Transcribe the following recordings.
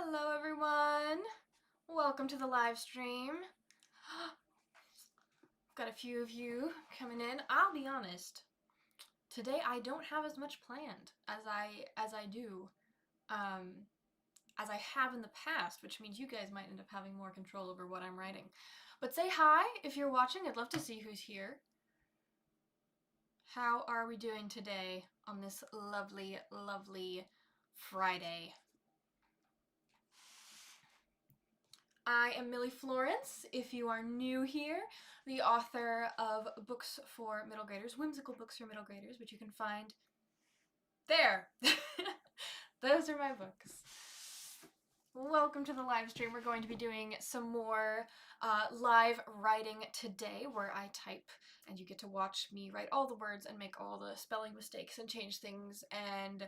Hello everyone! Welcome to the live stream. Got a few of you coming in. I'll be honest, today I don't have as much planned as I have in the past, which means you guys might end up having more control over what I'm writing. But say hi if you're watching. I'd love to see who's here. How are we doing today on this lovely, lovely Friday? I am Millie Florence, if you are new here, the author of books for middle graders, whimsical books for middle graders, which you can find there. Those are my books. Welcome to the live stream. We're going to be doing some more live writing today where I type and you get to watch me write all the words and make all the spelling mistakes and change things, and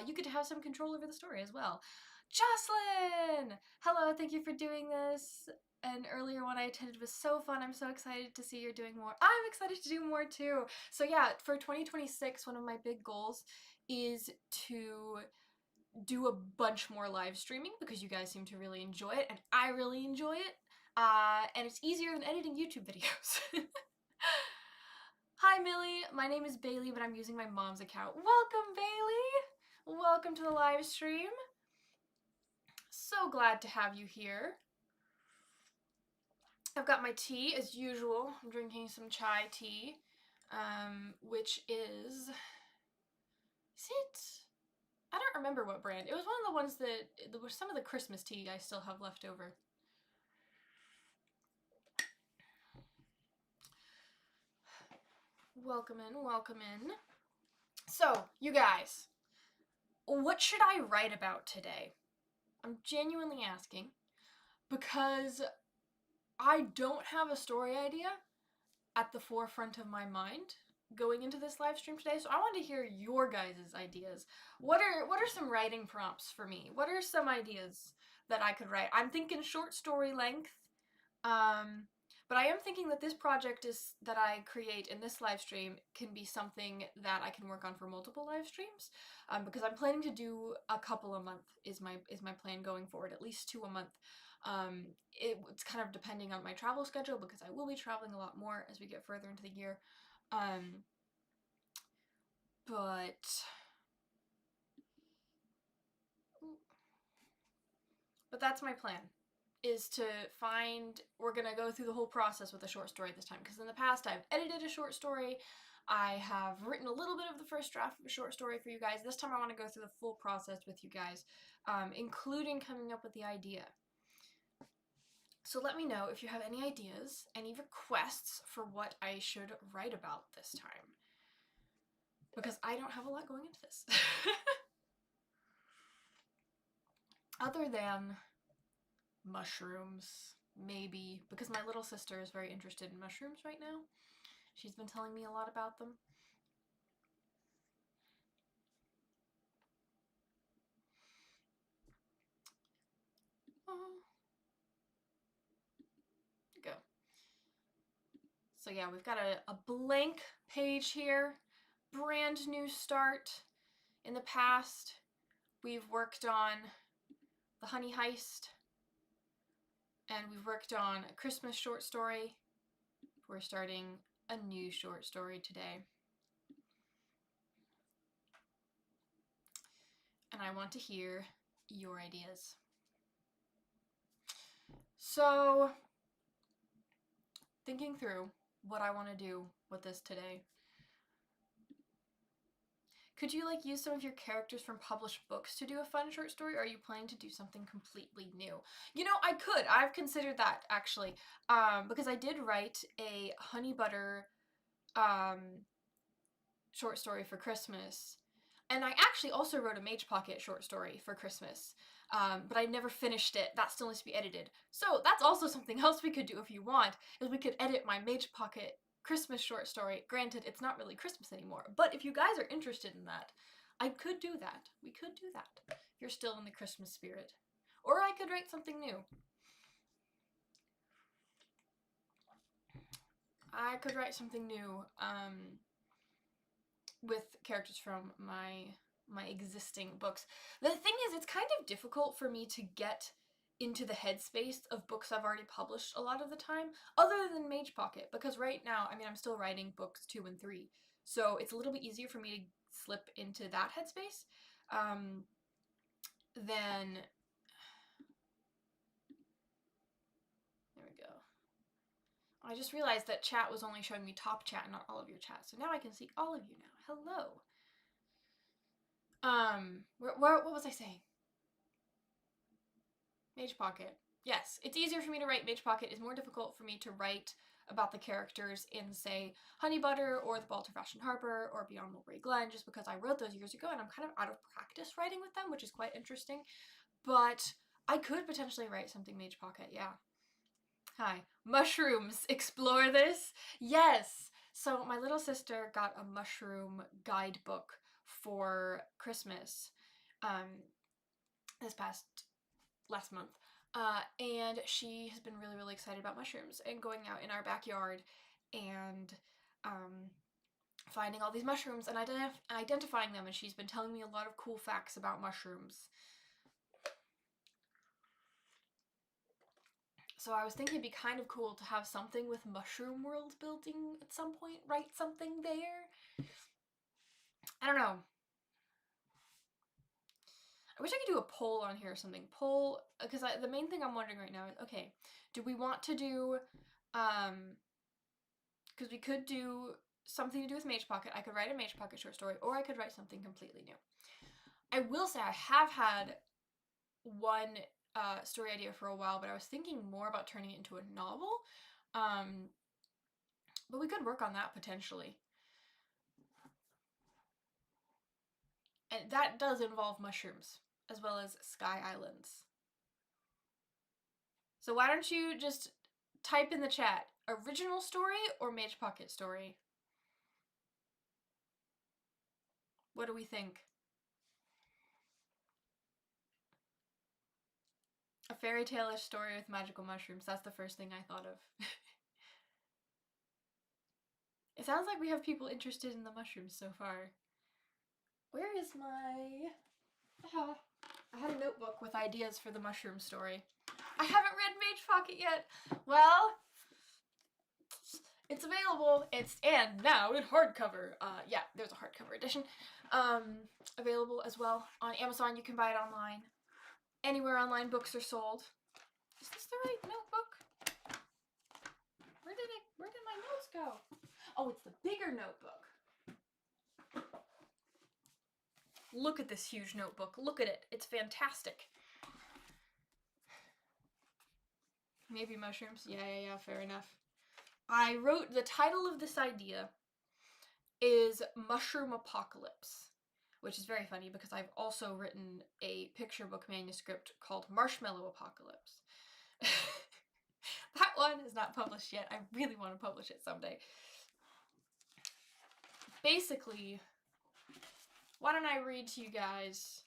you get to have some control over the story as well. Jocelyn! Hello, thank you for doing this. An earlier one I attended was so fun. I'm so excited to see you're doing more. I'm excited to do more too. So yeah, for 2026, one of my big goals is to do a bunch more live streaming because you guys seem to really enjoy it and I really enjoy it. And it's easier than editing YouTube videos. Hi Millie, my name is Bailey, but I'm using my mom's account. Welcome Bailey! Welcome to the live stream. So glad to have you here. I've got my tea as usual. I'm drinking some chai tea, which is it? I don't remember what brand. It was one of the ones that, there was some of the Christmas tea I still have left over. Welcome in, welcome in. So, you guys, what should I write about today? I'm genuinely asking because I don't have a story idea at the forefront of my mind going into this live stream today, so I want to hear your guys' ideas. What are some writing prompts for me? What are some ideas that I could write? I'm thinking short story length, but I am thinking that this project that I create in this live stream can be something that I can work on for multiple live streams, because I'm planning to do a couple a month is my plan going forward, at least 2 a month. It's kind of depending on my travel schedule because I will be traveling a lot more as we get further into the year. But that's my plan, is to we're gonna go through the whole process with a short story this time, because in the past I've edited a short story, I have written a little bit of the first draft of a short story for you guys. This time I want to go through the full process with you guys, including coming up with the idea. So let me know if you have any ideas, any requests for what I should write about this time, because I don't have a lot going into this. Other than mushrooms, maybe, because my little sister is very interested in mushrooms right now. She's been telling me a lot about them. Go. So yeah, we've got a blank page here, brand new start. In the past, we've worked on the Honey Heist, and we've worked on a Christmas short story. We're starting a new short story today. And I want to hear your ideas. So, thinking through what I want to do with this today. Could you use some of your characters from published books to do a fun short story, or are you planning to do something completely new? You know, I could. I've considered that, actually, because I did write a honey butter short story for Christmas, and I actually also wrote a Mage Pocket short story for Christmas, but I never finished it. That still needs to be edited. So that's also something else we could do if you want, is we could edit my Mage Pocket Christmas short story. Granted, it's not really Christmas anymore, but if you guys are interested in that, I could do that. We could do that if you're still in the Christmas spirit. Or I could write something new. I could write something new with characters from my my existing books. The thing is, it's kind of difficult for me to get into the headspace of books I've already published a lot of the time, other than Mage Pocket, because right now, I mean, I'm still writing books 2 and 3, so it's a little bit easier for me to slip into that headspace than... There we go. I just realized that chat was only showing me top chat, not all of your chat, so now I can see all of you now. Hello. What was I saying? Mage Pocket. Yes, it's easier for me to write Mage Pocket. It's more difficult for me to write about the characters in, say, Honey Butter or The Balter Fashion Harper or Beyond Mulberry Glen, just because I wrote those years ago and I'm kind of out of practice writing with them, which is quite interesting. But I could potentially write something Mage Pocket, yeah. Hi. Mushrooms. Explore this? Yes! So my little sister got a mushroom guidebook for Christmas last month. And she has been really, really excited about mushrooms and going out in our backyard and finding all these mushrooms and identifying them, and she's been telling me a lot of cool facts about mushrooms. So I was thinking it'd be kind of cool to have something with mushroom world building at some point, write something there. I don't know. I wish I could do a poll on here or something. Poll, because the main thing I'm wondering right now is, okay, do we want to do, because we could do something to do with Mage Pocket. I could write a Mage Pocket short story, or I could write something completely new. I will say I have had one story idea for a while, but I was thinking more about turning it into a novel. But we could work on that potentially. And that does involve mushrooms, as well as sky islands. So why don't you just type in the chat, original story or Mage Pocket story? What do we think? A fairy tale-ish story with magical mushrooms. That's the first thing I thought of. It sounds like we have people interested in the mushrooms so far. Where is my... I had a notebook with ideas for the mushroom story. I haven't read Mage Pocket yet. Well, it's available. And now in hardcover. Yeah, there's a hardcover edition. Available as well on Amazon. You can buy it online. Anywhere online books are sold. Is this the right notebook? Where did my notes go? Oh, it's the bigger notebook. Look at this huge notebook. Look at it. It's fantastic. Maybe mushrooms. Yeah, fair enough. I wrote, the title of this idea is Mushroom Apocalypse, which is very funny because I've also written a picture book manuscript called Marshmallow Apocalypse. That one is not published yet. I really want to publish it someday. Basically, why don't I read to you guys?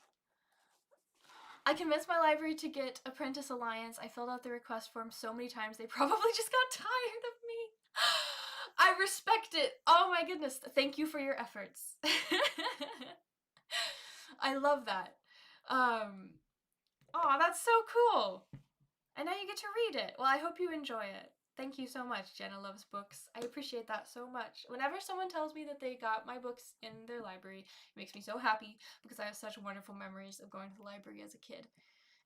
I convinced my library to get Apprentice Alliance. I filled out the request form so many times they probably just got tired of me. I respect it. Oh my goodness. Thank you for your efforts. I love that. Oh, that's so cool. And now you get to read it. Well, I hope you enjoy it. Thank you so much, Jenna Loves Books. I appreciate that so much. Whenever someone tells me that they got my books in their library, it makes me so happy because I have such wonderful memories of going to the library as a kid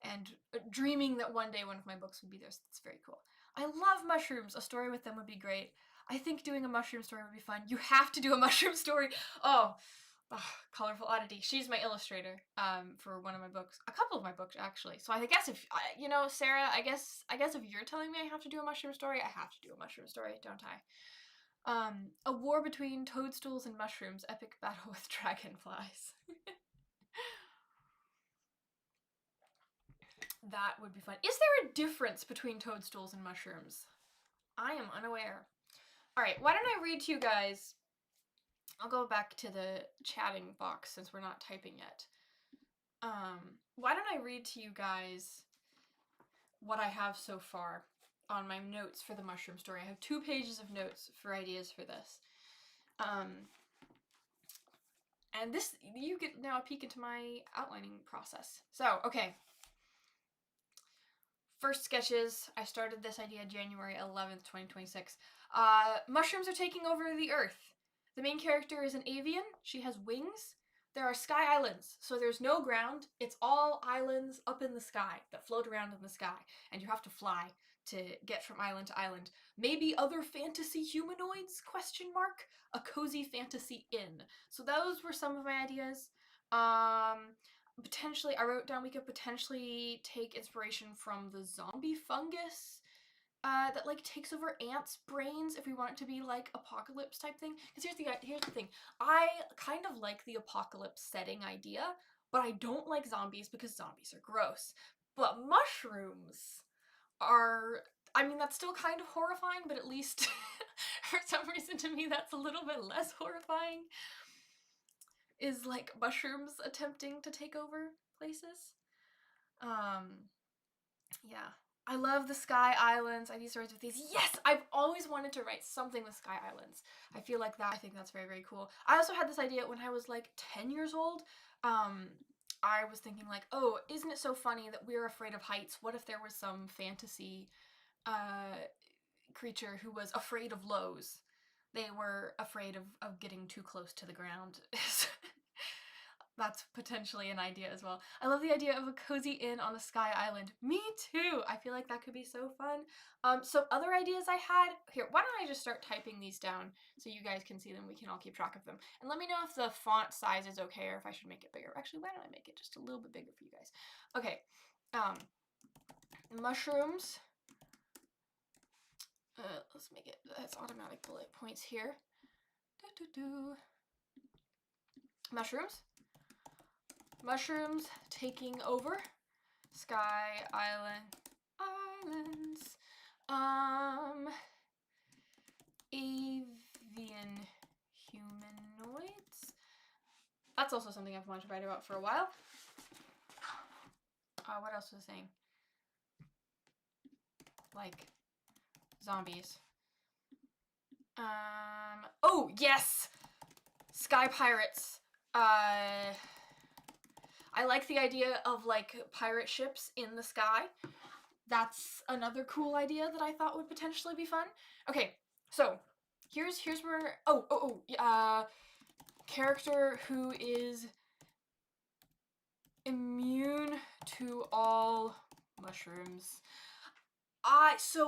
and dreaming that one day one of my books would be there. So it's very cool. I love mushrooms. A story with them would be great. I think doing a mushroom story would be fun. You have to do a mushroom story. Oh, Colorful Oddity. She's my illustrator for one of my books, a couple of my books actually. So I guess if you know, Sarah, I guess if you're telling me I have to do a mushroom story, I have to do a mushroom story, don't I? A war between toadstools and mushrooms, epic battle with dragonflies. That would be fun. Is there a difference between toadstools and mushrooms? I am unaware. All right, why don't I read to you guys? I'll go back to the chatting box since we're not typing yet. Why don't I read to you guys what I have so far on my notes for the mushroom story. I have 2 pages of notes for ideas for this. And this, you get now a peek into my outlining process. So, okay. First sketches, I started this idea January 11th, 2026. Mushrooms are taking over the Earth. The main character is an avian. She has wings. There are sky islands, so there's no ground. It's all islands up in the sky that float around in the sky, and you have to fly to get from island to island. Maybe other fantasy humanoids, question mark? A cozy fantasy inn. So those were some of my ideas. Potentially, I wrote down we could potentially take inspiration from the zombie fungus that like takes over ants' brains if we want it to be like apocalypse type thing. Because here's the thing, I kind of like the apocalypse setting idea, but I don't like zombies because zombies are gross. But mushrooms are, I mean, that's still kind of horrifying, but at least for some reason to me that's a little bit less horrifying. Is like mushrooms attempting to take over places. Yeah. I love the Sky Islands. I have stories with these. Yes! I've always wanted to write something with Sky Islands. I think that's very, very cool. I also had this idea when I was like 10 years old. I was thinking like, oh, isn't it so funny that we're afraid of heights? What if there was some fantasy creature who was afraid of lows? They were afraid of getting too close to the ground. That's potentially an idea as well. I love the idea of a cozy inn on a sky island. Me too! I feel like that could be so fun. So other ideas I had, here, why don't I just start typing these down so you guys can see them, we can all keep track of them. And let me know if the font size is okay or if I should make it bigger. Actually, why don't I make it just a little bit bigger for you guys? Okay, mushrooms. Let's make it, that's automatic bullet points here. Mushrooms. Mushrooms taking over. Sky islands. Avian humanoids. That's also something I've wanted to write about for a while. What else was I saying? Like zombies. Oh yes! Sky pirates. I like the idea of like pirate ships in the sky. That's another cool idea that I thought would potentially be fun. Okay, so here's where character who is immune to all mushrooms.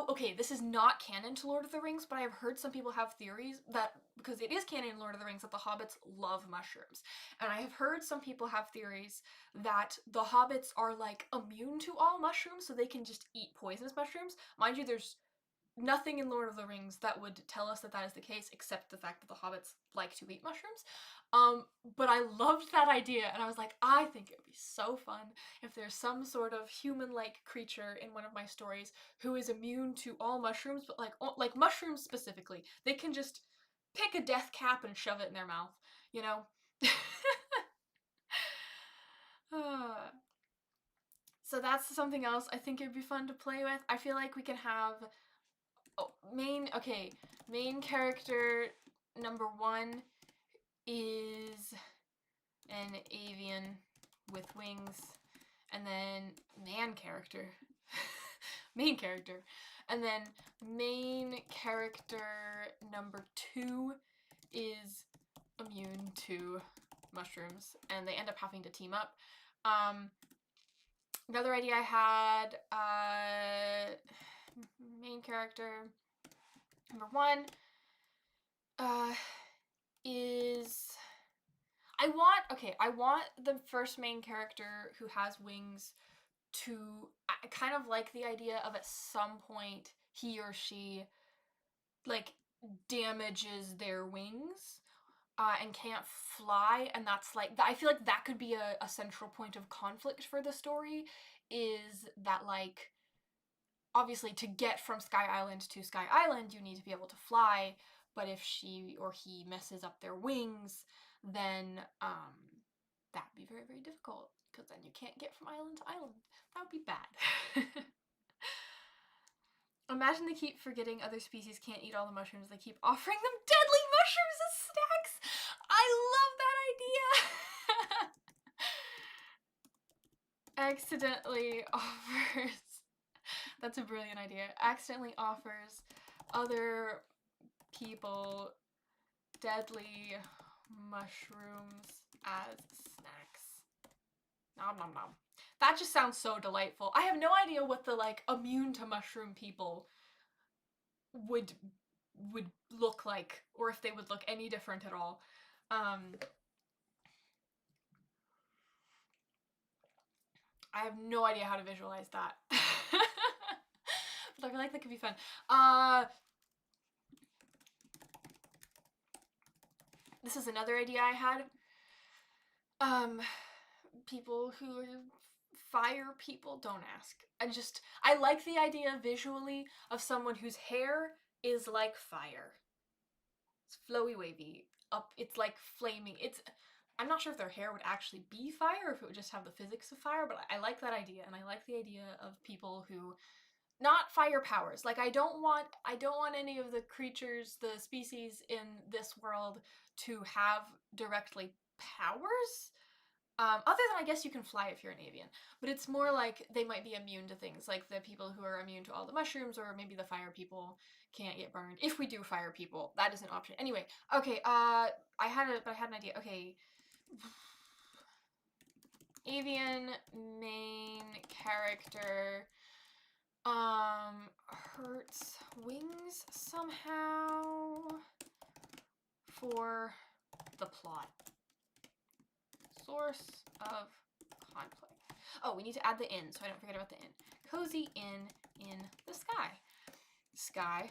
Okay, this is not canon to Lord of the Rings, but I've heard some people have theories that, because it is canon in Lord of the Rings, that the hobbits love mushrooms. And I have heard some people have theories that the hobbits are, like, immune to all mushrooms, so they can just eat poisonous mushrooms. Mind you, there's nothing in Lord of the Rings that would tell us that that is the case, except the fact that the hobbits like to eat mushrooms. But I loved that idea, and I was like, I think it would be so fun if there's some sort of human-like creature in one of my stories who is immune to all mushrooms, but like mushrooms specifically. They can just pick a death cap and shove it in their mouth, you know? So that's something else I think it'd be fun to play with. I feel like we can have main character number 1 is an avian with wings, and then main character, and then main character number 2 is immune to mushrooms, and they end up having to team up. Another idea I had, main character number 1 is I want the first main character who has wings to, I kind of like the idea of at some point he or she like damages their wings and can't fly, and that's like, I feel like that could be a central point of conflict for the story, is that like obviously to get from Sky Island to Sky Island you need to be able to fly, but if she or he messes up their wings, then that'd be very, very difficult, because then you can't get from island to island. That would be bad. Imagine they keep forgetting other species can't eat all the mushrooms. They keep offering them deadly mushrooms as snacks. I love that idea. accidentally offers, that's a brilliant idea, accidentally offers other people deadly mushrooms as snacks. Nom nom nom. That just sounds so delightful. I have no idea what the, like, immune to mushroom people would look like, or if they would look any different at all. I have no idea how to visualize that. But I feel like that could be fun. This is another idea I had. People who are fire people, don't ask. I like the idea visually of someone whose hair is like fire. It's flowy, wavy, up, it's like flaming. I'm not sure if their hair would actually be fire, or if it would just have the physics of fire, but I like that idea, and I like the idea of people who, not fire powers. Like, I don't want any of the creatures, the species in this world to have directly powers. Other than, I guess, you can fly if you're an avian, but it's more like they might be immune to things, like the people who are immune to all the mushrooms, or maybe the fire people can't get burned. If we do fire people, that is an option. Anyway, okay, I had an idea. Okay. Avian main character hurts wings somehow for the plot. Source of conflict. Oh, we need to add the inn, so I don't forget about the inn. Cozy inn in the sky. Sky,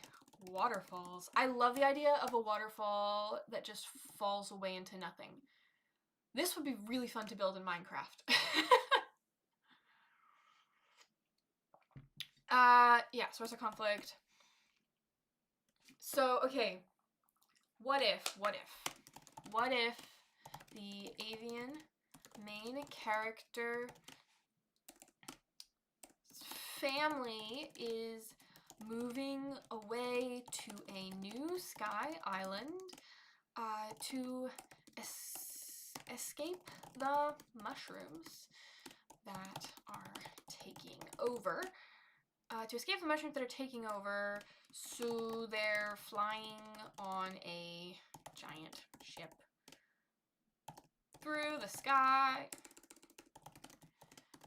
waterfalls. I love the idea of a waterfall that just falls away into nothing. This would be really fun to build in Minecraft. Yeah, source of conflict. So, okay. What if the avian main character family is moving away to a new sky island to escape the mushrooms that are taking over. So they're flying on a giant ship through the sky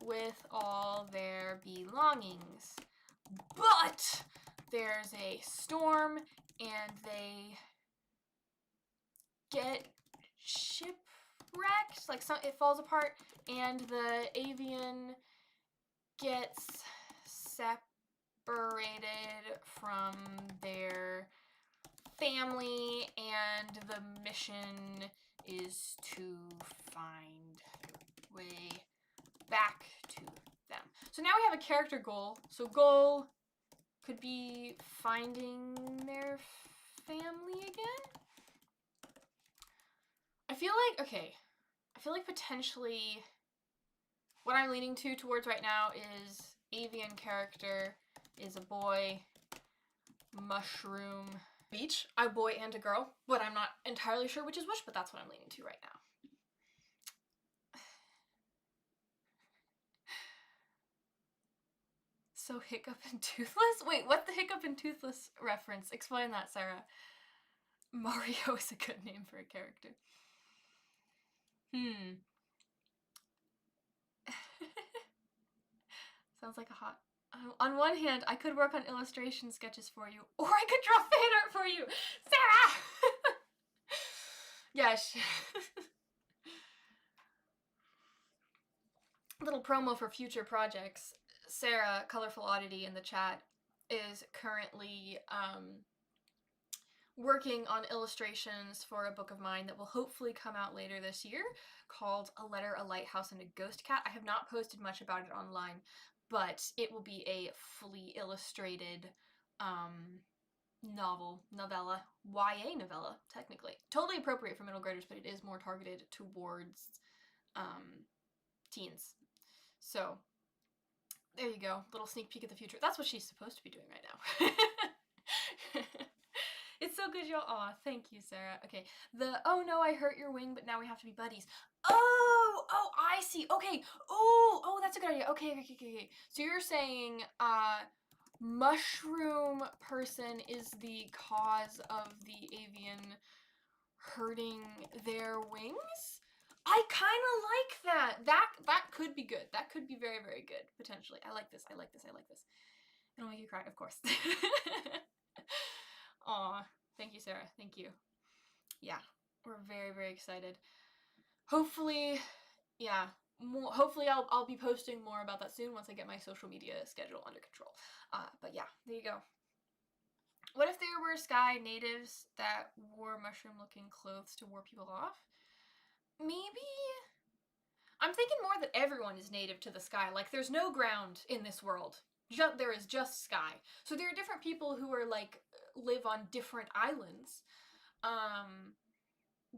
with all their belongings. But there's a storm and they get shipwrecked. Like, it falls apart and the avian gets separated from their family, and the mission is to find their way back to them. So now we have a character goal. So goal could be finding their family again. I feel like potentially what I'm leaning towards right now is avian character is a boy, mushroom, beach, a boy and a girl, but I'm not entirely sure which is which, but that's what I'm leaning to right now. So Hiccup and Toothless? Wait, what's the Hiccup and Toothless reference? Explain that, Sarah. Mario is a good name for a character. Sounds like a hot... On one hand, I could work on illustration sketches for you, or I could draw fan art for you! Sarah! Yes. Little promo for future projects. Sarah, Colorful Oddity in the chat, is currently working on illustrations for a book of mine that will hopefully come out later this year, called A Letter, a Lighthouse, and a Ghost Cat. I have not posted much about it online, but it will be a fully illustrated novella, YA novella, technically. Totally appropriate for middle graders, but it is more targeted towards teens. So, there you go. Little sneak peek at the future. That's what she's supposed to be doing right now. It's so good, y'all. Aw, thank you, Sarah. Okay, oh no, I hurt your wing, but now we have to be buddies. Oh, I see. Okay. Oh, that's a good idea. Okay. So you're saying, mushroom person is the cause of the avian hurting their wings? I kind of like that. That could be good. That could be very, very good, potentially. I like this. It'll make you cry, of course. Aw, thank you, Sarah. Thank you. Yeah, we're very, very excited. Hopefully, yeah, hopefully I'll be posting more about that soon once I get my social media schedule under control. But yeah, there you go. What if there were Sky natives that wore mushroom-looking clothes to ward people off? Maybe. I'm thinking more that everyone is native to the sky. Like, there's no ground in this world. There is just sky. So there are different people who are like live on different islands.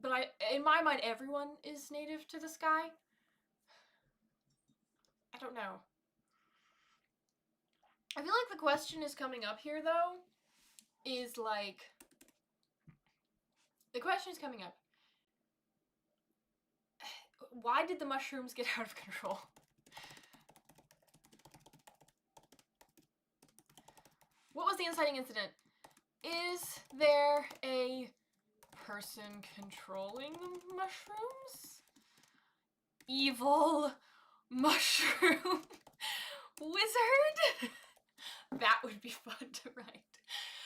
But in my mind, everyone is native to the sky. I don't know. I feel like the question is coming up here, though, is like... The question is coming up. Why did the mushrooms get out of control? What was the inciting incident? Is there a person controlling the mushrooms? Evil mushroom wizard? That would be fun to write.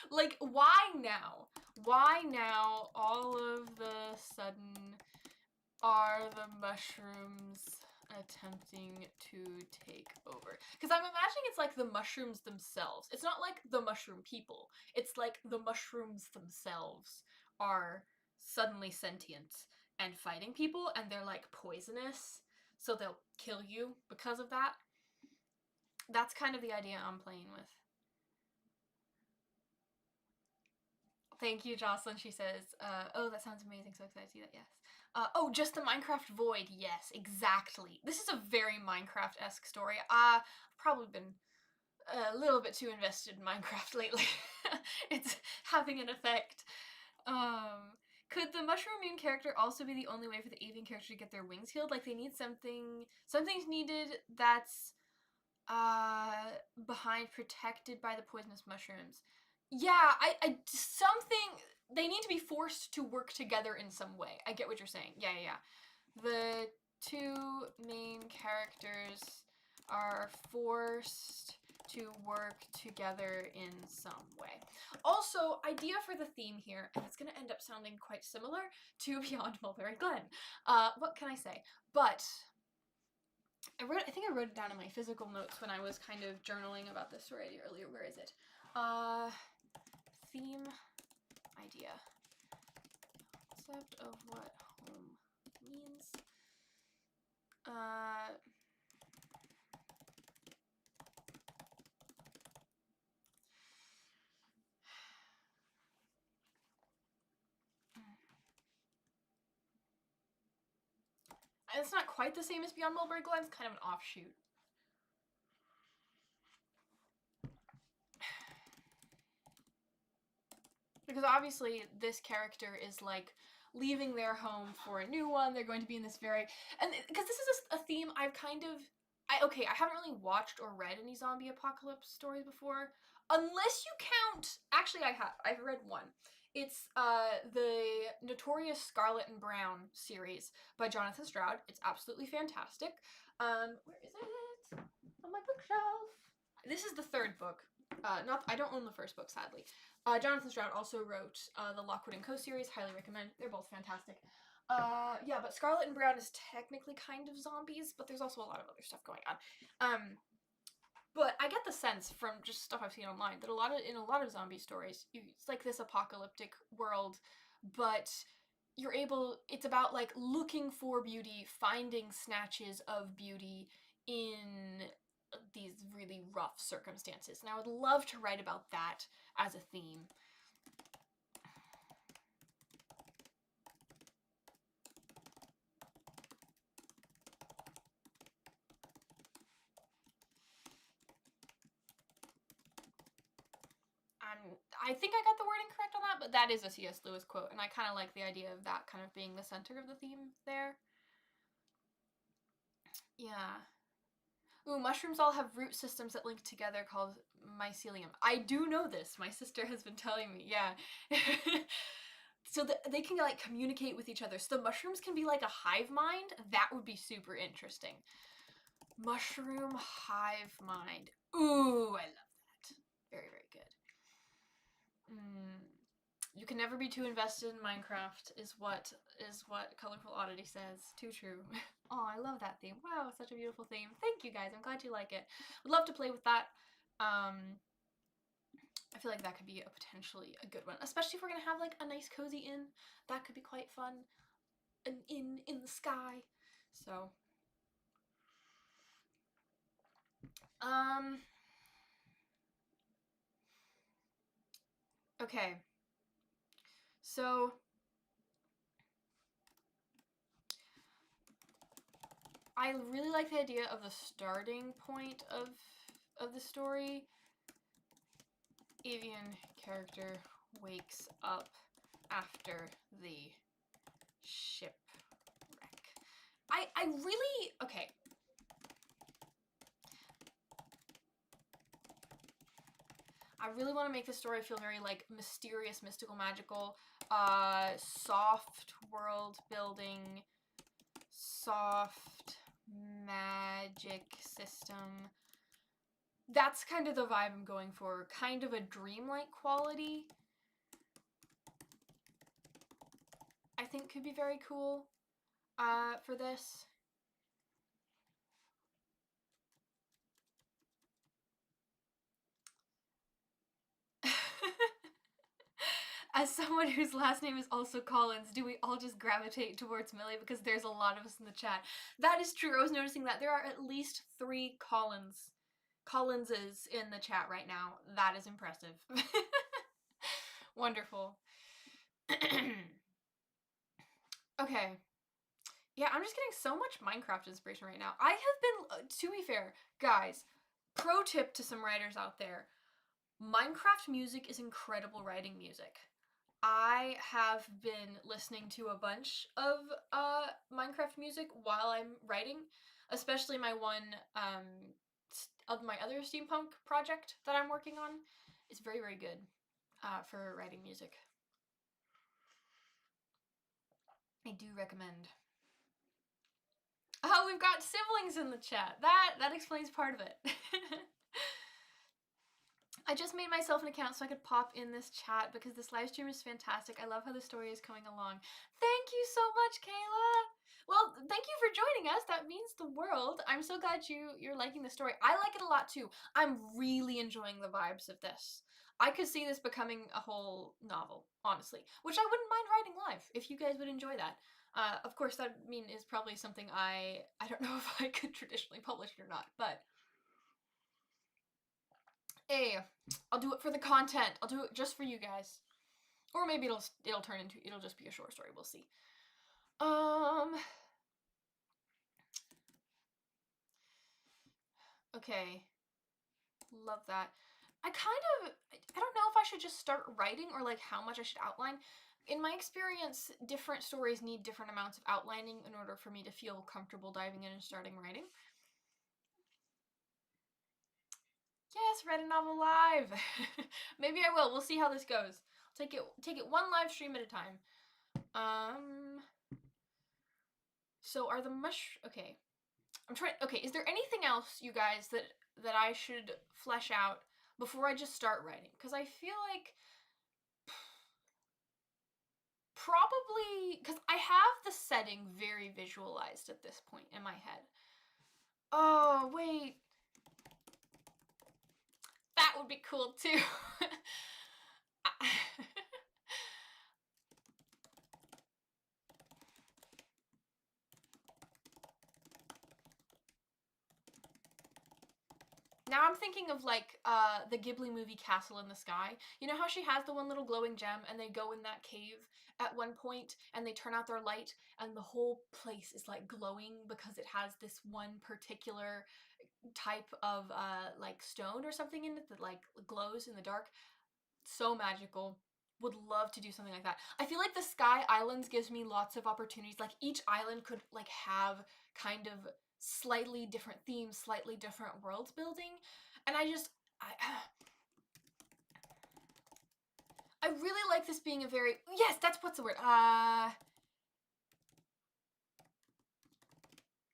Like, why now? Why now all of the sudden are the mushrooms attempting to take over? Because I'm imagining it's like the mushrooms themselves. It's not like the mushroom people. It's like the mushrooms themselves are suddenly sentient and fighting people, and they're like poisonous, so they'll kill you because of that. That's kind of the idea I'm playing with. Thank you, Jocelyn. She says, oh, that sounds amazing. So excited to see that. Yes. Oh, just the Minecraft void. Yes, exactly. This is a very Minecraft-esque story. I've probably been a little bit too invested in Minecraft lately. It's having an effect. Could the mushroom immune character also be the only way for the avian character to get their wings healed? Like, they need something's needed that's behind protected by the poisonous mushrooms. Yeah, they need to be forced to work together in some way. I get what you're saying. Yeah. The two main characters are forced to work together in some way. Also, idea for the theme here, and it's going to end up sounding quite similar to Beyond Mulberry Glen. What can I say? But I think I wrote it down in my physical notes when I was kind of journaling about this story earlier. Where is it? Theme idea. Concept of what home means. It's not quite the same as Beyond Mulberry Glen, it's kind of an offshoot. Because obviously this character is like leaving their home for a new one. They're going to be in this very... And because this is a theme I've kind of... I haven't really watched or read any zombie apocalypse stories before. Unless you count... Actually, I have. I've read one. It's the notorious Scarlet and Brown series by Jonathan Stroud. It's absolutely fantastic. Where is it? On my bookshelf. This is the third book. I don't own the first book, sadly. Jonathan Stroud also wrote the Lockwood & Co. series. Highly recommend. They're both fantastic. Yeah, but Scarlet and Brown is technically kind of zombies, but there's also a lot of other stuff going on. But I get the sense from just stuff I've seen online that in a lot of zombie stories, it's like this apocalyptic world, but it's about like looking for beauty, finding snatches of beauty in these really rough circumstances. And I would love to write about that as a theme. I think I got the wording correct on that, but that is a C.S. Lewis quote, and I kind of like the idea of that kind of being the center of the theme there. Yeah. Ooh, mushrooms all have root systems that link together called mycelium. I do know this. My sister has been telling me. Yeah. So they can like communicate with each other. So the mushrooms can be like a hive mind. That would be super interesting. Mushroom hive mind. Ooh, I love that. Very, very good. You can never be too invested in Minecraft is what Colorful Oddity says. Too true. Oh, I love that theme. Wow, such a beautiful theme. Thank you guys. I'm glad you like it. Would love to play with that. I feel like that could be a potentially a good one, especially if we're gonna have like a nice cozy inn. That could be quite fun. An inn in the sky. So, okay. So I really like the idea of the starting point of the story. Avian character wakes up after the shipwreck. I really, okay. I really want to make the story feel very like mysterious, mystical, magical, soft world building, soft magic system. That's kind of the vibe I'm going for. Kind of a dreamlike quality. I think could be very cool for this. As someone whose last name is also Collins, do we all just gravitate towards Millie because there's a lot of us in the chat? That is true. I was noticing that there are at least 3 Collinses in the chat right now. That is impressive. Wonderful. Okay. Yeah, I'm just getting so much Minecraft inspiration right now. I have been, to be fair, guys, pro tip to some writers out there. Minecraft music is incredible writing music. I have been listening to a bunch of Minecraft music while I'm writing, especially my one of my other steampunk project that I'm working on. It's very, very good for writing music. I do recommend. Oh, we've got siblings in the chat. That explains part of it. I just made myself an account so I could pop in this chat because this live stream is fantastic. I love how the story is coming along. Thank you so much, Kayla. Well, thank you for joining us. That means the world. I'm so glad you're liking the story. I like it a lot too. I'm really enjoying the vibes of this. I could see this becoming a whole novel, honestly, which I wouldn't mind writing live if you guys would enjoy that. Of course, that is probably something I don't know if I could traditionally publish it or not, but hey, I'll do it for the content. I'll do it just for you guys. Or maybe it'll just be a short story. We'll see. Okay. Love that. I don't know if I should just start writing or like how much I should outline. In my experience, different stories need different amounts of outlining in order for me to feel comfortable diving in and starting writing. Yes, read a novel live. Maybe I will. We'll see how this goes. Take it one live stream at a time. So are the okay. Okay, is there anything else, you guys, that I should flesh out before I just start writing? Because I feel like probably because I have the setting very visualized at this point in my head. Oh, wait. That would be cool too. Now I'm thinking of like the Ghibli movie Castle in the Sky. You know how she has the one little glowing gem and they go in that cave at one point and they turn out their light and the whole place is like glowing because it has this one particular type of like stone or something in it that like glows in the dark. So magical. Would love to do something like that. I feel like the Sky Islands gives me lots of opportunities. Like each island could like have kind of slightly different themes, slightly different world building. And I really like this being a very, yes, that's what's the word.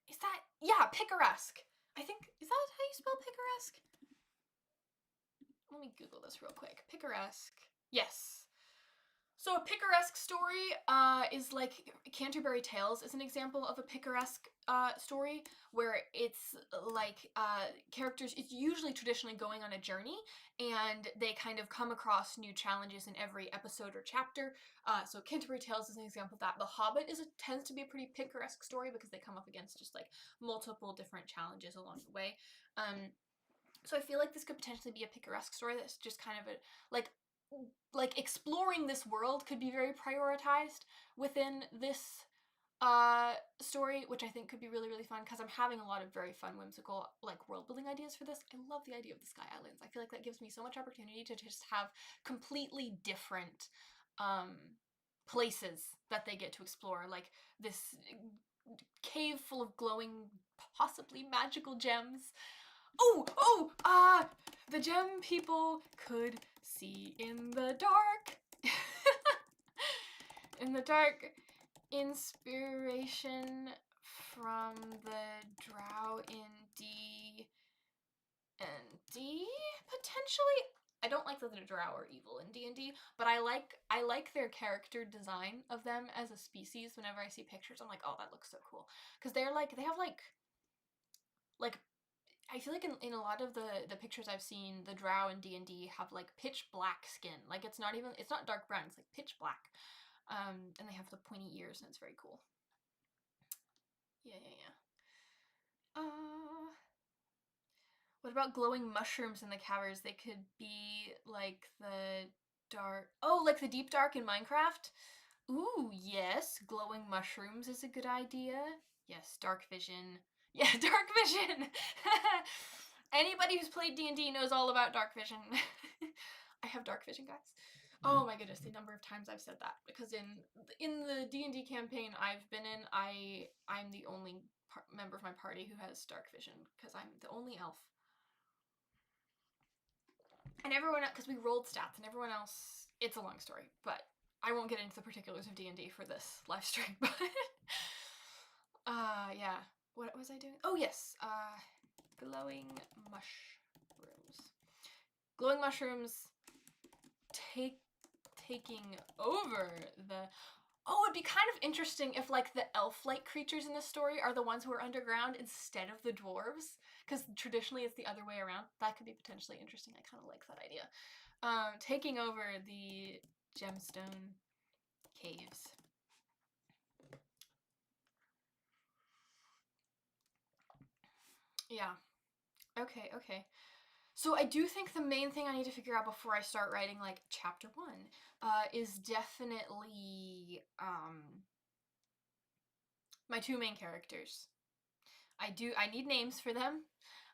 Is that, yeah, picaresque. I think, is that how you spell picaresque? Let me Google this real quick. Picaresque. Yes. So a picaresque story is like Canterbury Tales is an example of a picaresque story where it's like characters, it's usually traditionally going on a journey and they kind of come across new challenges in every episode or chapter. So Canterbury Tales is an example of that. The Hobbit tends to be a pretty picaresque story because they come up against just like multiple different challenges along the way. So I feel like this could potentially be a picaresque story that's just kind of a like exploring this world could be very prioritized within this story, which I think could be really, really fun because I'm having a lot of very fun, whimsical, like world building ideas for this. I love the idea of the Sky Islands. I feel like that gives me so much opportunity to just have completely different places that they get to explore, like this cave full of glowing, possibly magical gems. The gem people could see in the dark. In the dark, inspiration from the drow in D and D potentially. I don't like that the drow are evil in D&D, but I like their character design of them as a species. Whenever I see pictures, I'm like, oh, that looks so cool, because they have like I feel like in a lot of the pictures I've seen, the drow in D&D have like pitch black skin. Like it's not dark brown, it's like pitch black. And they have the pointy ears and it's very cool. Yeah. What about glowing mushrooms in the caverns? They could be like like the deep dark in Minecraft. Ooh, yes, glowing mushrooms is a good idea. Yes, dark vision. Yeah, dark vision. Anybody who's played D&D knows all about dark vision. I have dark vision, guys. Oh my goodness, the number of times I've said that, because in the D&D campaign I've been in, I'm the only member of my party who has dark vision because I'm the only elf. And everyone, because we rolled stats, and everyone else, it's a long story, but I won't get into the particulars of D&D for this live stream, but yeah. What was I doing? Oh yes, glowing mushrooms. Glowing mushrooms taking over the... Oh, it'd be kind of interesting if like the elf-like creatures in this story are the ones who are underground instead of the dwarves, because traditionally it's the other way around. That could be potentially interesting. I kind of like that idea. Taking over the gemstone caves. Yeah. Okay. So I do think the main thing I need to figure out before I start writing like chapter 1 is definitely my two main characters. I need names for them.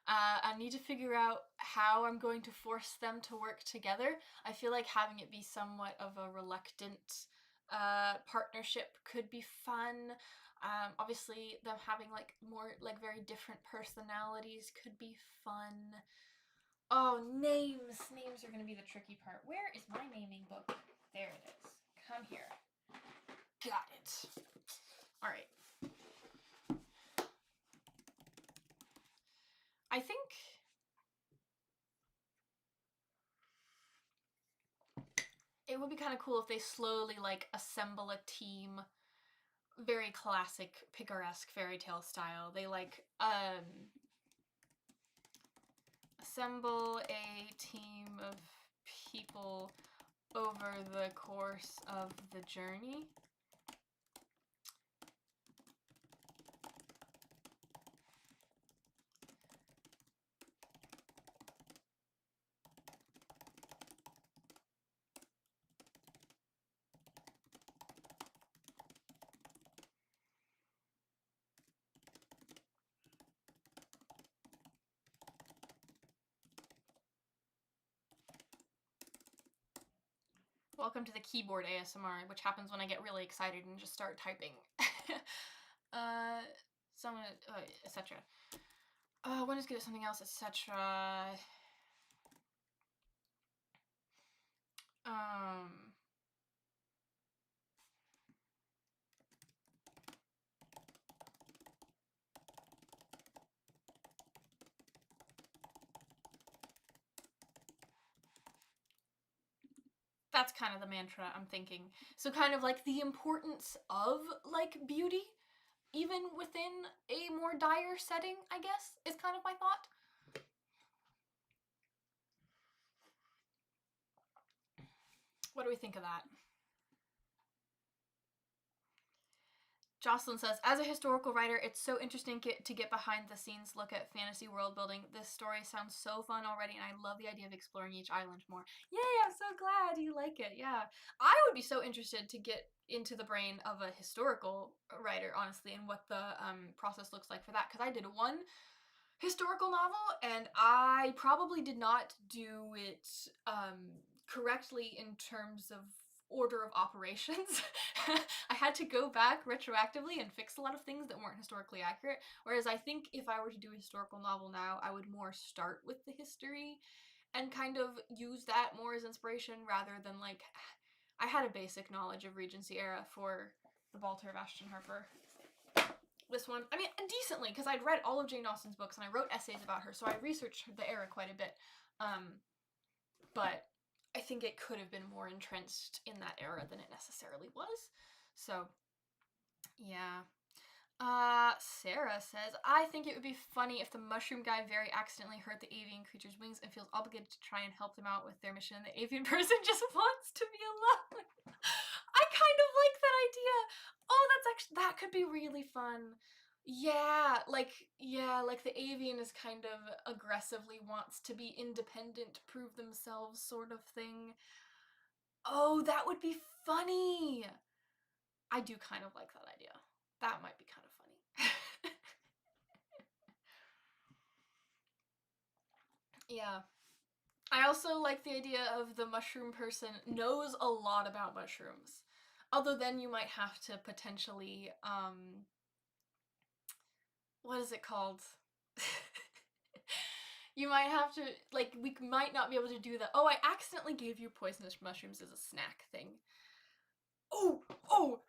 I need to figure out how I'm going to force them to work together. I feel like having it be somewhat of a reluctant partnership could be fun. Obviously, them having like more like very different personalities could be fun. Oh, names! Names are going to be the tricky part. Where is my naming book? There it is. Come here. Got it. All right. I think it would be kind of cool if they slowly like assemble a team, very classic picaresque fairy tale style. They like assemble a team of people over the course of the journey. Welcome to the keyboard ASMR, which happens when I get really excited and just start typing. Someone, etc. When is good at something else, etc. That's kind of the mantra I'm thinking. So kind of like the importance of like beauty, even within a more dire setting, I guess, is kind of my thought. What do we think of that? Jocelyn says, as a historical writer, it's so interesting to get behind the scenes look at fantasy world building. This story sounds so fun already, and I love the idea of exploring each island more. Yay, I'm so glad you like it. Yeah. I would be so interested to get into the brain of a historical writer, honestly, and what the process looks like for that, because I did one historical novel, and I probably did not do it correctly in terms of order of operations. I had to go back retroactively and fix a lot of things that weren't historically accurate, whereas I think if I were to do a historical novel now, I would more start with the history and kind of use that more as inspiration rather than like I had a basic knowledge of Regency era for The Balter of Ashton Harper. This one, I mean, decently, because I'd read all of Jane Austen's books and I wrote essays about her, so I researched the era quite a bit. But I think it could have been more entrenched in that era than it necessarily was. So, yeah. Sarah says, I think it would be funny if the mushroom guy very accidentally hurt the avian creature's wings and feels obligated to try and help them out with their mission. The avian person just wants to be alone. I kind of like that idea. Oh, that could be really fun. Yeah, like the avian is kind of aggressively wants to be independent, prove themselves sort of thing. Oh, that would be funny. I do kind of like that idea. That might be kind of funny. Yeah. I also like the idea of the mushroom person knows a lot about mushrooms. Although then you might have to potentially, what is it called? You might have to, like, we might not be able to do that. Oh, I accidentally gave you poisonous mushrooms as a snack thing. Oh, oh!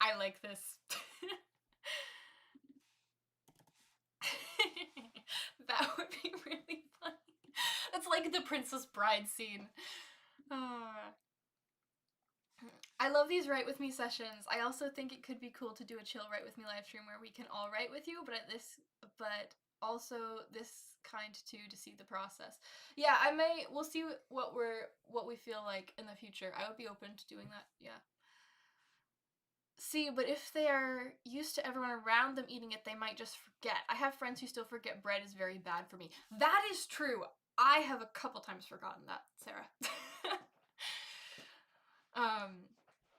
I like this. That would be really funny. That's like the Princess Bride scene. I love these Write With Me sessions. I also think it could be cool to do a chill Write With Me live stream where we can all write with you, but also this kind too, to see the process. Yeah, we'll see what we feel like in the future. I would be open to doing that, yeah. See, but if they are used to everyone around them eating it, they might just forget. I have friends who still forget bread is very bad for me. That is true. I have a couple times forgotten that, Sarah.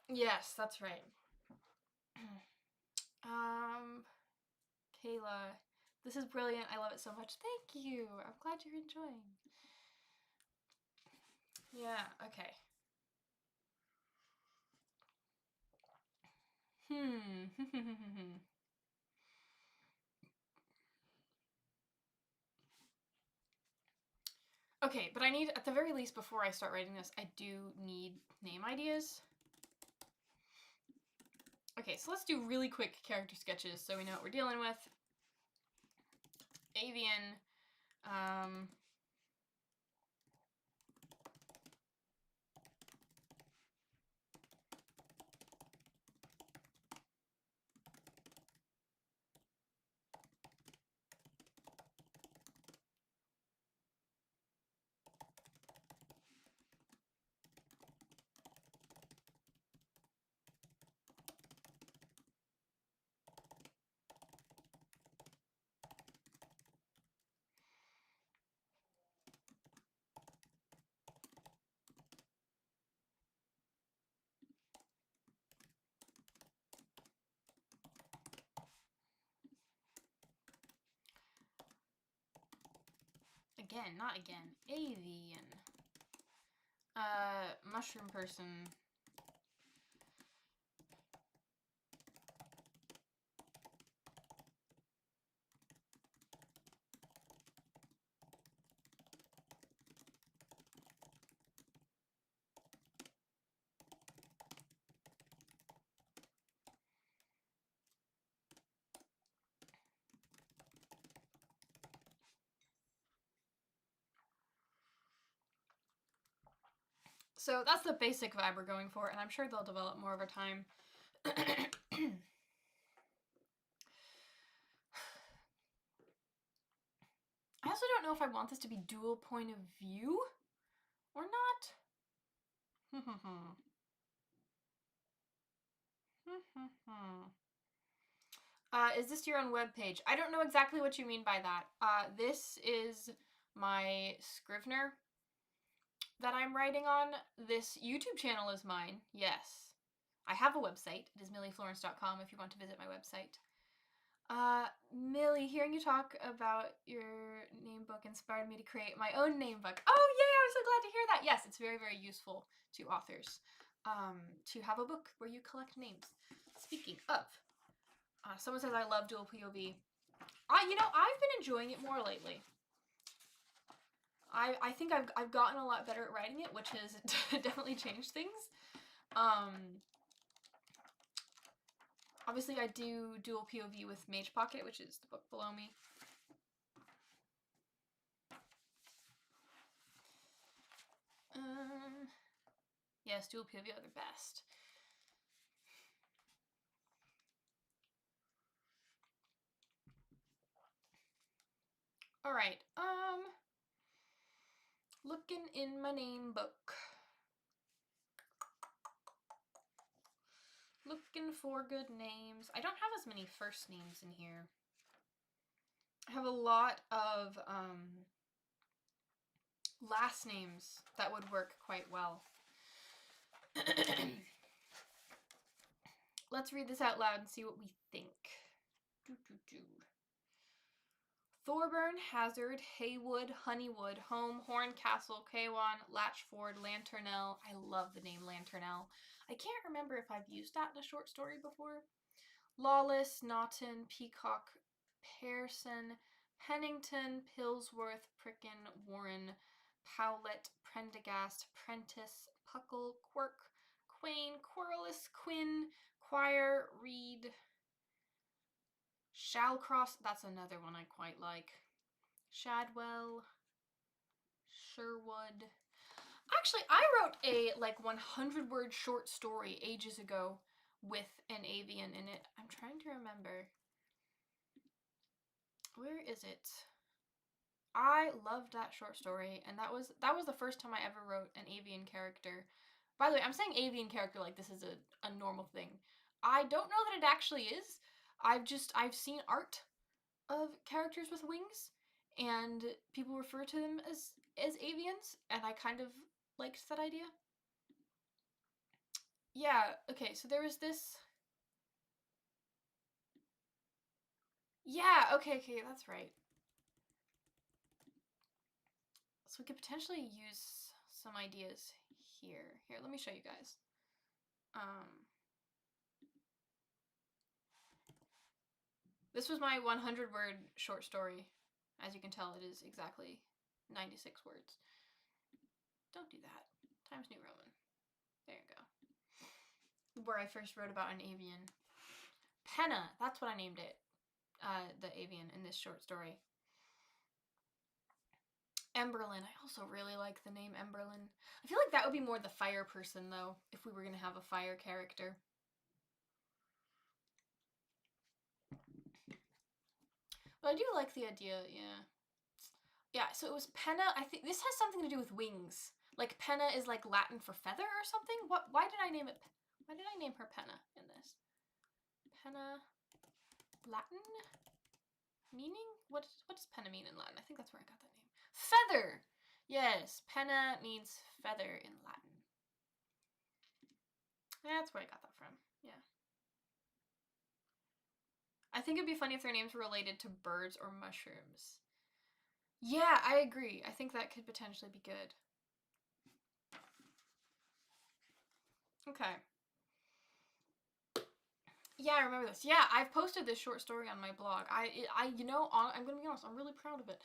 Yes, that's right. Kayla, this is brilliant. I love it so much. Thank you. I'm glad you're enjoying. Yeah, okay. Okay, but I need, at the very least, before I start writing this, I do need name ideas. Okay, so let's do really quick character sketches so we know what we're dealing with. Avian. Again, not again. Avian. Mushroom person. So that's the basic vibe we're going for, and I'm sure they'll develop more over time. I also don't know if I want this to be dual point of view or not. Is this your own webpage? I don't know exactly what you mean by that. This is my Scrivener that I'm writing on. This YouTube channel is mine, yes. I have a website. It is millieflorence.com if you want to visit my website. Millie, hearing you talk about your name book inspired me to create my own name book. Oh, yay! I'm so glad to hear that. Yes, it's very, very useful to authors to have a book where you collect names. Speaking of, someone says I love dual POV. I've been enjoying it more lately. I think I've gotten a lot better at writing it, which has definitely changed things. Obviously, I do dual POV with Mage Pocket, which is the book below me. Yes, dual POV are the best. All right. Looking in my name book. Looking for good names. I don't have as many first names in here. I have a lot of last names that would work quite well. Let's read this out loud and see what we think. Thorburn, Hazard, Haywood, Honeywood, Home, Horncastle, Cawan, Latchford, Lanternell. I love the name Lanternell. I can't remember if I've used that in a short story before. Lawless, Naughton, Peacock, Pearson, Pennington, Pillsworth, Pricken, Warren, Powlett, Prendergast, Prentice, Puckle, Quirk, Quain, Querulous, Quinn, Quire, Reed, Shallcross, that's another one I quite like. Shadwell, Sherwood. Actually, I wrote a 100-word short story ages ago with an avian in it. I'm trying to remember. Where is it? I loved that short story, and that was the first time I ever wrote an avian character. By the way, I'm saying avian character like this is a normal thing. I don't know that it actually is. I've seen art of characters with wings, and people refer to them as avians, and I kind of liked that idea. Yeah, okay, so there was this... Yeah, okay, that's right. So we could potentially use some ideas here. Here, let me show you guys. This was my 100-word short story. As you can tell, it is exactly 96 words. Don't do that. Times New Roman. There you go. Where I first wrote about an avian. Penna, that's what I named it. The avian in this short story. Emberlyn. I also really like the name Emberlyn. I feel like that would be more the fire person, though, if we were going to have a fire character. But I do like the idea, yeah. Yeah, so it was Penna. I think this has something to do with wings. Like, Penna is like Latin for feather or something? Why did I name it? Why did I name her Penna in this? Penna. Latin? Meaning? What does Penna mean in Latin? I think that's where I got that name. Feather! Yes, Penna means feather in Latin. That's where I got that from, yeah. I think it'd be funny if their names were related to birds or mushrooms. Yeah, I agree. I think that could potentially be good. Okay. Yeah, I remember this. Yeah, I've posted this short story on my blog. You know, I'm gonna be honest. I'm really proud of it.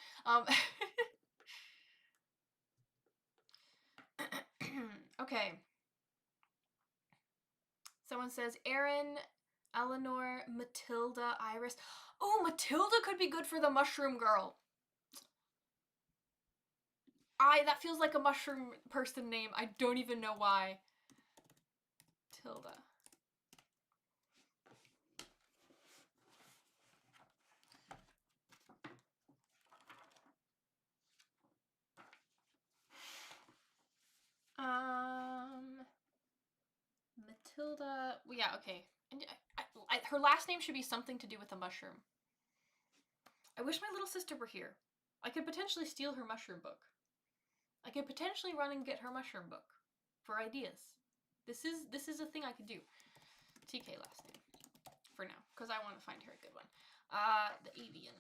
Okay. Someone says Erin, Eleanor, Matilda, Iris. Oh, Matilda could be good for the mushroom girl. That feels like a mushroom person name. I don't even know why. Tilda. Matilda. Well, yeah, okay. And her last name should be something to do with a mushroom. I wish my little sister were here. I could potentially steal her mushroom book. I could potentially run and get her mushroom book for ideas. This is a thing I could do. TK last name for now, because I want to find her a good one. The avian.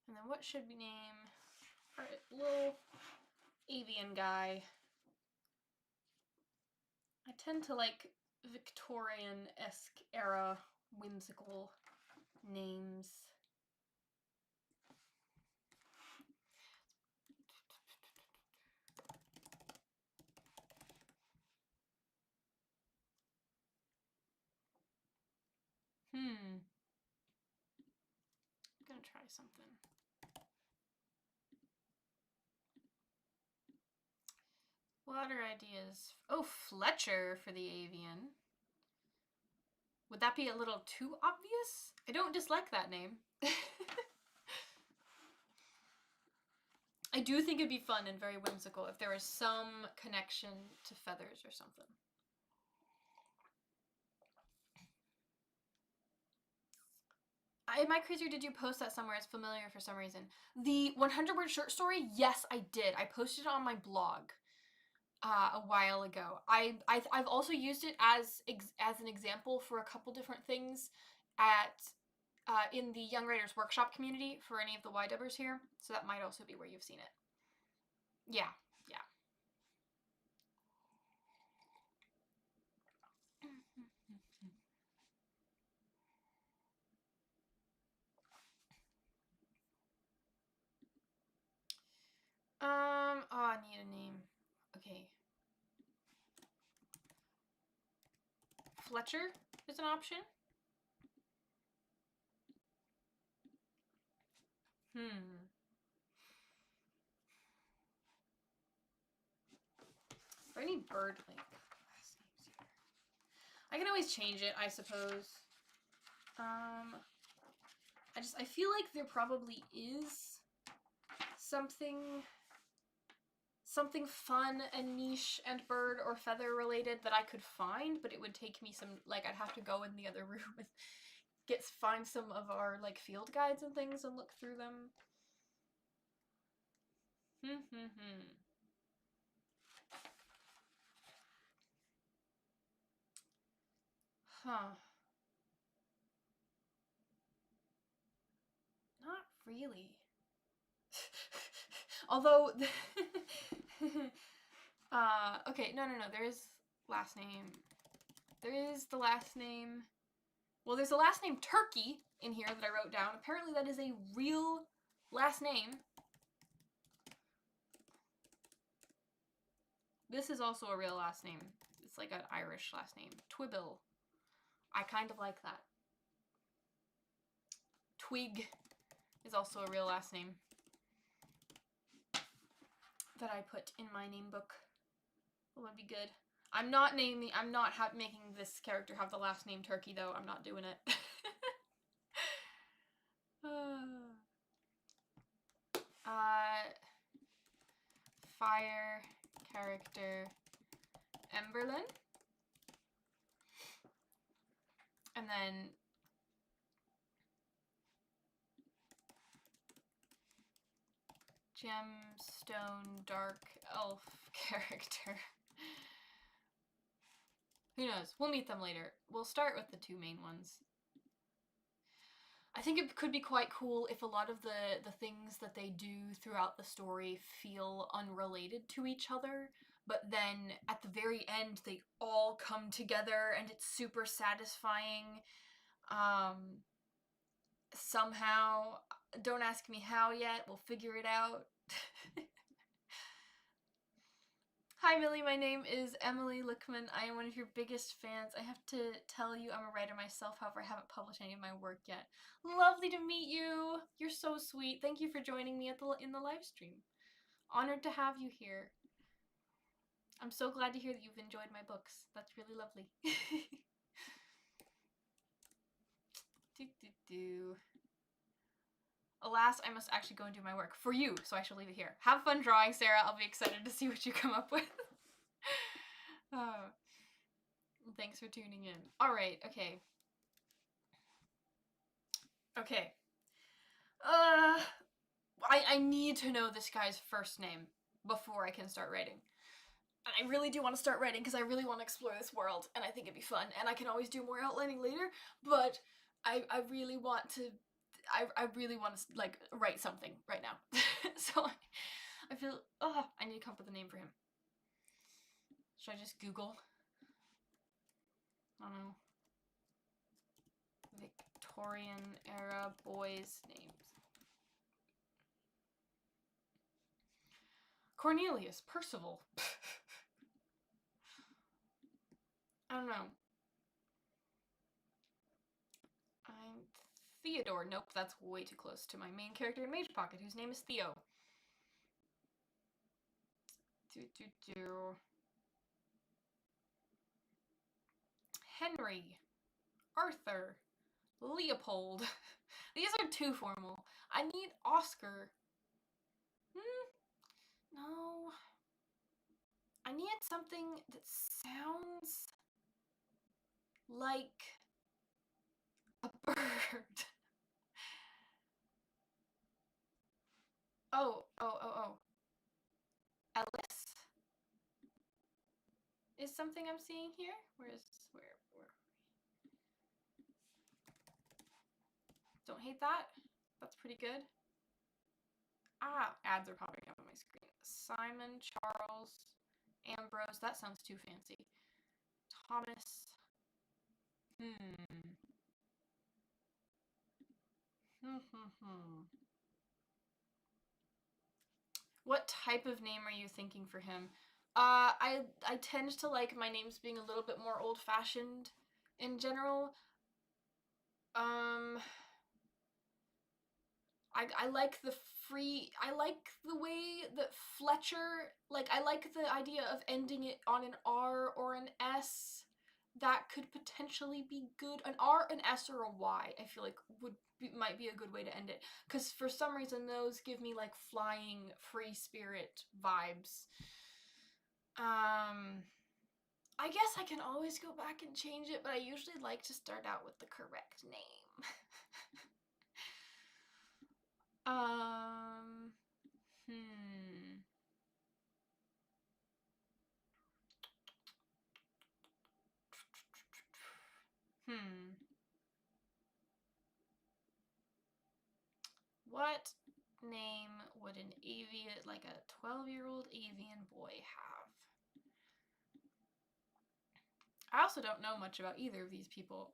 And then what should we name our little avian guy? I tend to like Victorian-esque era whimsical names. I'm gonna try something. What are ideas? Oh, Fletcher for the avian. Would that be a little too obvious? I don't dislike that name. I do think it'd be fun and very whimsical if there was some connection to feathers or something. Am I crazy or did you post that somewhere? It's familiar for some reason. The 100-word short story? Yes, I did. I posted it on my blog a while ago. I've also used it as an example for a couple different things at in the Young Writers Workshop community for any of the YWers here. So that might also be where you've seen it. Yeah, yeah. Oh, I need a name. Okay. Fletcher is an option. Are there any bird like last names here? I can always change it, I suppose. I feel like there probably is something fun and niche and bird or feather related that I could find, but it would take me some, like, I'd have to go in the other room and find some of our, like, field guides and things and look through them. Huh. Not really. Although, okay, no, there is last name. There is the last name. Well, there's the last name Turkey in here that I wrote down. Apparently that is a real last name. This is also a real last name. It's like an Irish last name. Twibble. I kind of like that. Twig is also a real last name that I put in my name book. That would be good. I'm not making this character have the last name Turkey, though. I'm not doing it. Fire character Emberlyn. And then gemstone dark elf character. Who knows? We'll meet them later. We'll start with the two main ones. I think it could be quite cool if a lot of the things that they do throughout the story feel unrelated to each other, but then at the very end they all come together and it's super satisfying. Um, Somehow, don't ask me how yet. We'll figure it out. Hi, Millie. My name is Emily Lickman. I am one of your biggest fans. I have to tell you I'm a writer myself, however, I haven't published any of my work yet. Lovely to meet you. You're so sweet. Thank you for joining me in the live stream. Honored to have you here. I'm so glad to hear that you've enjoyed my books. That's really lovely. Alas, I must actually go and do my work for you, so I shall leave it here. Have fun drawing, Sarah. I'll be excited to see what you come up with. Thanks for tuning in. Alright, okay. Okay. I need to know this guy's first name before I can start writing. And I really do want to start writing because I really want to explore this world and I think it'd be fun. And I can always do more outlining later, but I really want to I really want to like write something right now. So I feel I need to come up with a name for him. Should I just Google? I don't know. Victorian era boys' names. Cornelius, Percival. I don't know. I'm Theodore. Nope, that's way too close to my main character in Mage Pocket, whose name is Theo. Henry. Arthur. Leopold. These are too formal. I need Oscar. No. I need something that sounds like a bird. Oh. Ellis is something I'm seeing here. Where? Don't hate that. That's pretty good. Ads are popping up on my screen. Simon, Charles, Ambrose. That sounds too fancy. Thomas. What type of name are you thinking for him? I tend to like my names being a little bit more old-fashioned in general. I like the I like the way that Fletcher, like, I like the idea of ending it on an R or an S. That could potentially be good. An R, an S, or a Y, I feel like might be a good way to end it. Because for some reason, those give me, like, flying, free spirit vibes. I guess I can always go back and change it, but I usually like to start out with the correct name. What name would an avian, like a 12-year-old avian boy have? I also don't know much about either of these people.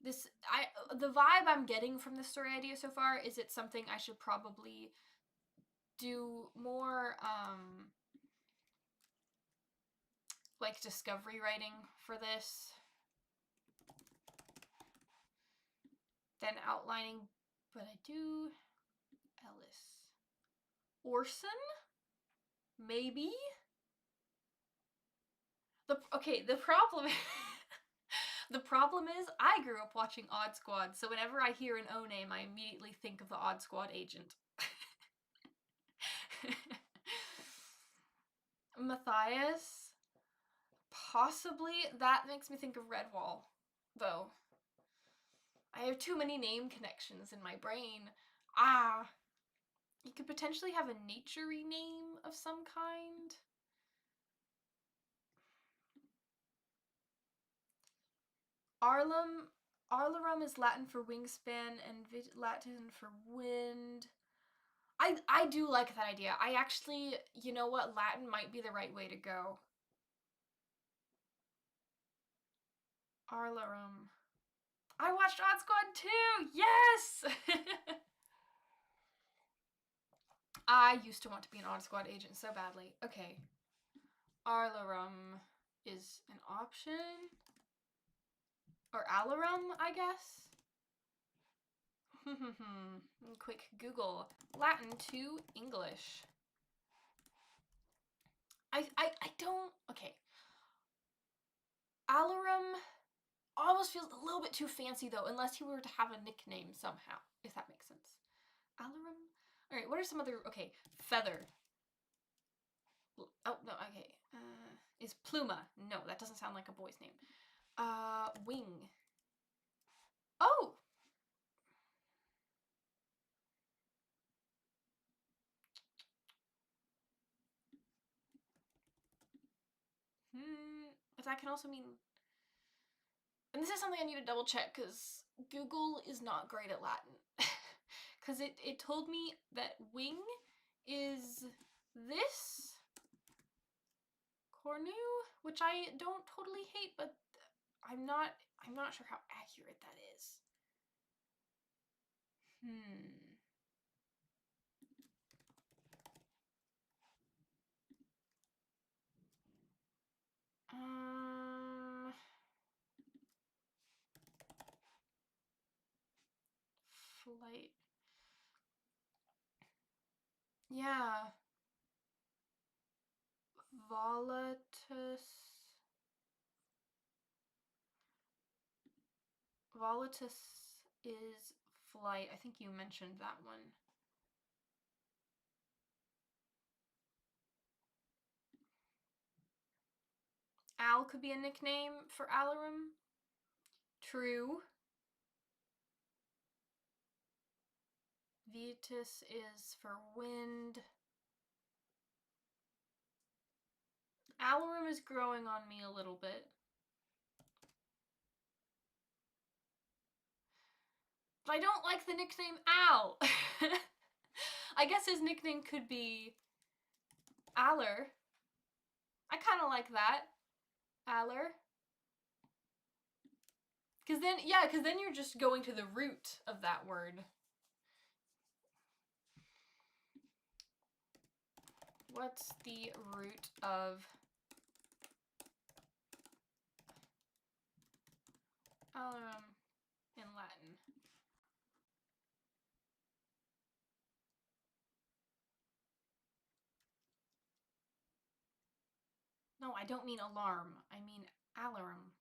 The vibe I'm getting from this story idea so far is it's something I should probably do more, like, discovery writing for this than outlining, but I do. Ellis. Orson? Maybe? The problem the problem is I grew up watching Odd Squad, so whenever I hear an O name, I immediately think of the Odd Squad agent. Matthias? Possibly. That makes me think of Redwall, though. I have too many name connections in my brain. You could potentially have a nature-y name of some kind. Arlem, Alarum is Latin for wingspan and Latin for wind. I do like that idea. I actually, you know what, Latin might be the right way to go. Alarum. I watched Odd Squad too! Yes! I used to want to be an Odd Squad agent so badly. Okay. Alarum is an option. Or alarum, I guess? Quick Google. Latin to English. I don't... Okay. Alarum almost feels a little bit too fancy, though, unless he were to have a nickname somehow, if that makes sense. Alarum? Alright, what are some other... Okay, feather. Oh, no, okay. Is Pluma. No, that doesn't sound like a boy's name. Wing. Oh! That can also mean... And this is something I need to double check, because Google is not great at Latin. Because it told me that wing is this... Cornu, which I don't totally hate, but I'm not sure how accurate that is. Flight. Yeah. Volatus. Volatus is flight. I think you mentioned that one. Al could be a nickname for Alarum. True. Vitus is for wind. Alarum is growing on me a little bit. But I don't like the nickname Al. I guess his nickname could be Aller. I kind of like that. Aller. Because then you're just going to the root of that word. What's the root of alarum in Latin? No, I don't mean alarm. I mean alarum.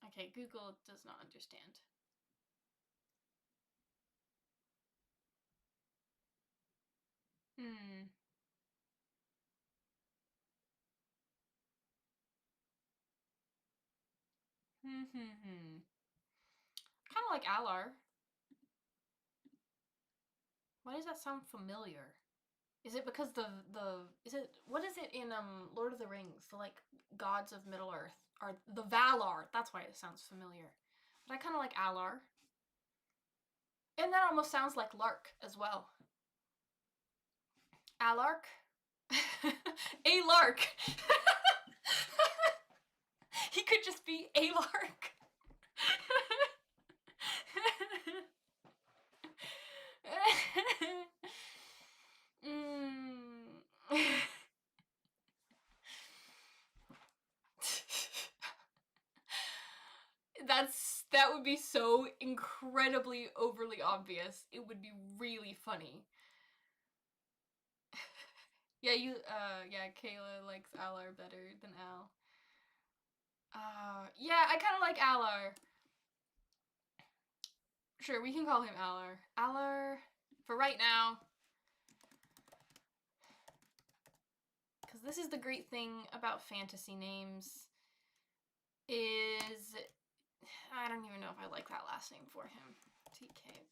Okay, Google does not understand. Kind of like Alar. Why does that sound familiar? Is it because what is it in Lord of the Rings? The like gods of Middle Earth are the Valar. That's why it sounds familiar. But I kind of like Alar. And that almost sounds like Lark as well. Alark? A Lark! He could just be a Lark. That would be so incredibly overly obvious. It would be really funny. Yeah, Kayla likes Alar better than Al. Yeah, I kind of like Alar. Sure, we can call him Alar. Alar, for right now. Because this is the great thing about fantasy names, is... I don't even know if I like that last name for him. TK,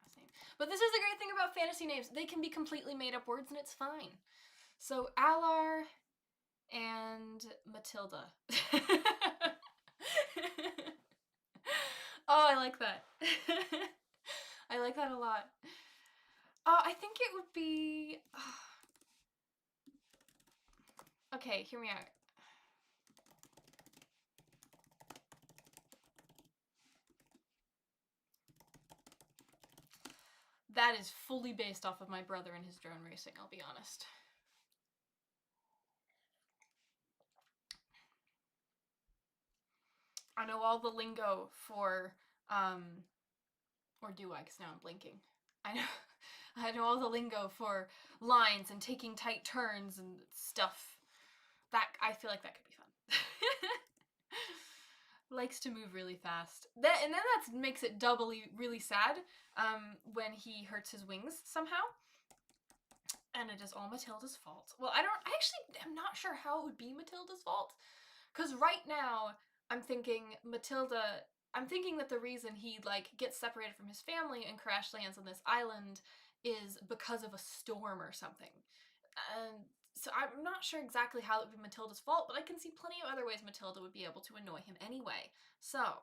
last name. But this is the great thing about fantasy names. They can be completely made up words and it's fine. So, Alar and Matilda. Oh, I like that. I like that a lot. I think it would be... Okay, hear me out. That is fully based off of my brother and his drone racing, I'll be honest. I know all the lingo for, or do I? Because now I'm blinking. I know all the lingo for lines and taking tight turns and stuff. That, I feel like that could be fun. Likes to move really fast. And then that makes it doubly really sad when he hurts his wings somehow. And it is all Matilda's fault. Well, I actually am not sure how it would be Matilda's fault. Because right now, I'm thinking that the reason he, like, gets separated from his family and crash lands on this island is because of a storm or something. And so I'm not sure exactly how it would be Matilda's fault, but I can see plenty of other ways Matilda would be able to annoy him anyway. So...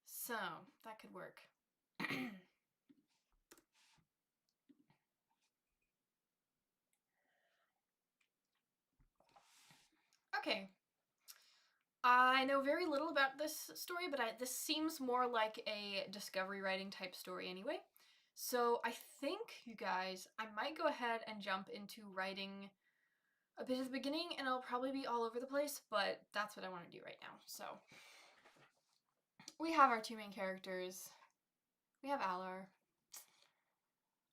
So, that could work. Okay. I know very little about this story, but this seems more like a discovery writing type story anyway. So I think, you guys, I might go ahead and jump into writing a bit at the beginning, and I'll probably be all over the place, but that's what I want to do right now. So we have our two main characters. We have Alar.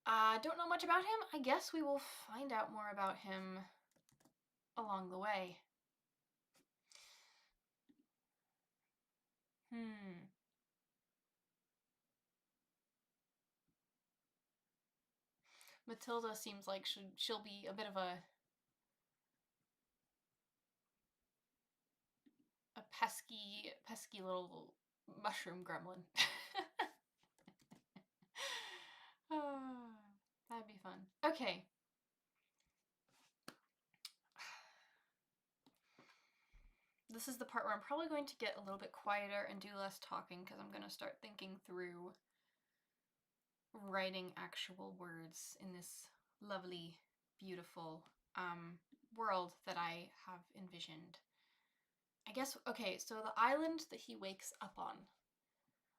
I don't know much about him. I guess we will find out more about him along the way. Matilda seems like she'll be a bit of a pesky little mushroom gremlin. Oh, that'd be fun. Okay. This is the part where I'm probably going to get a little bit quieter and do less talking because I'm going to start thinking through writing actual words in this lovely, beautiful world that I have envisioned. I guess, okay, so the island that he wakes up on.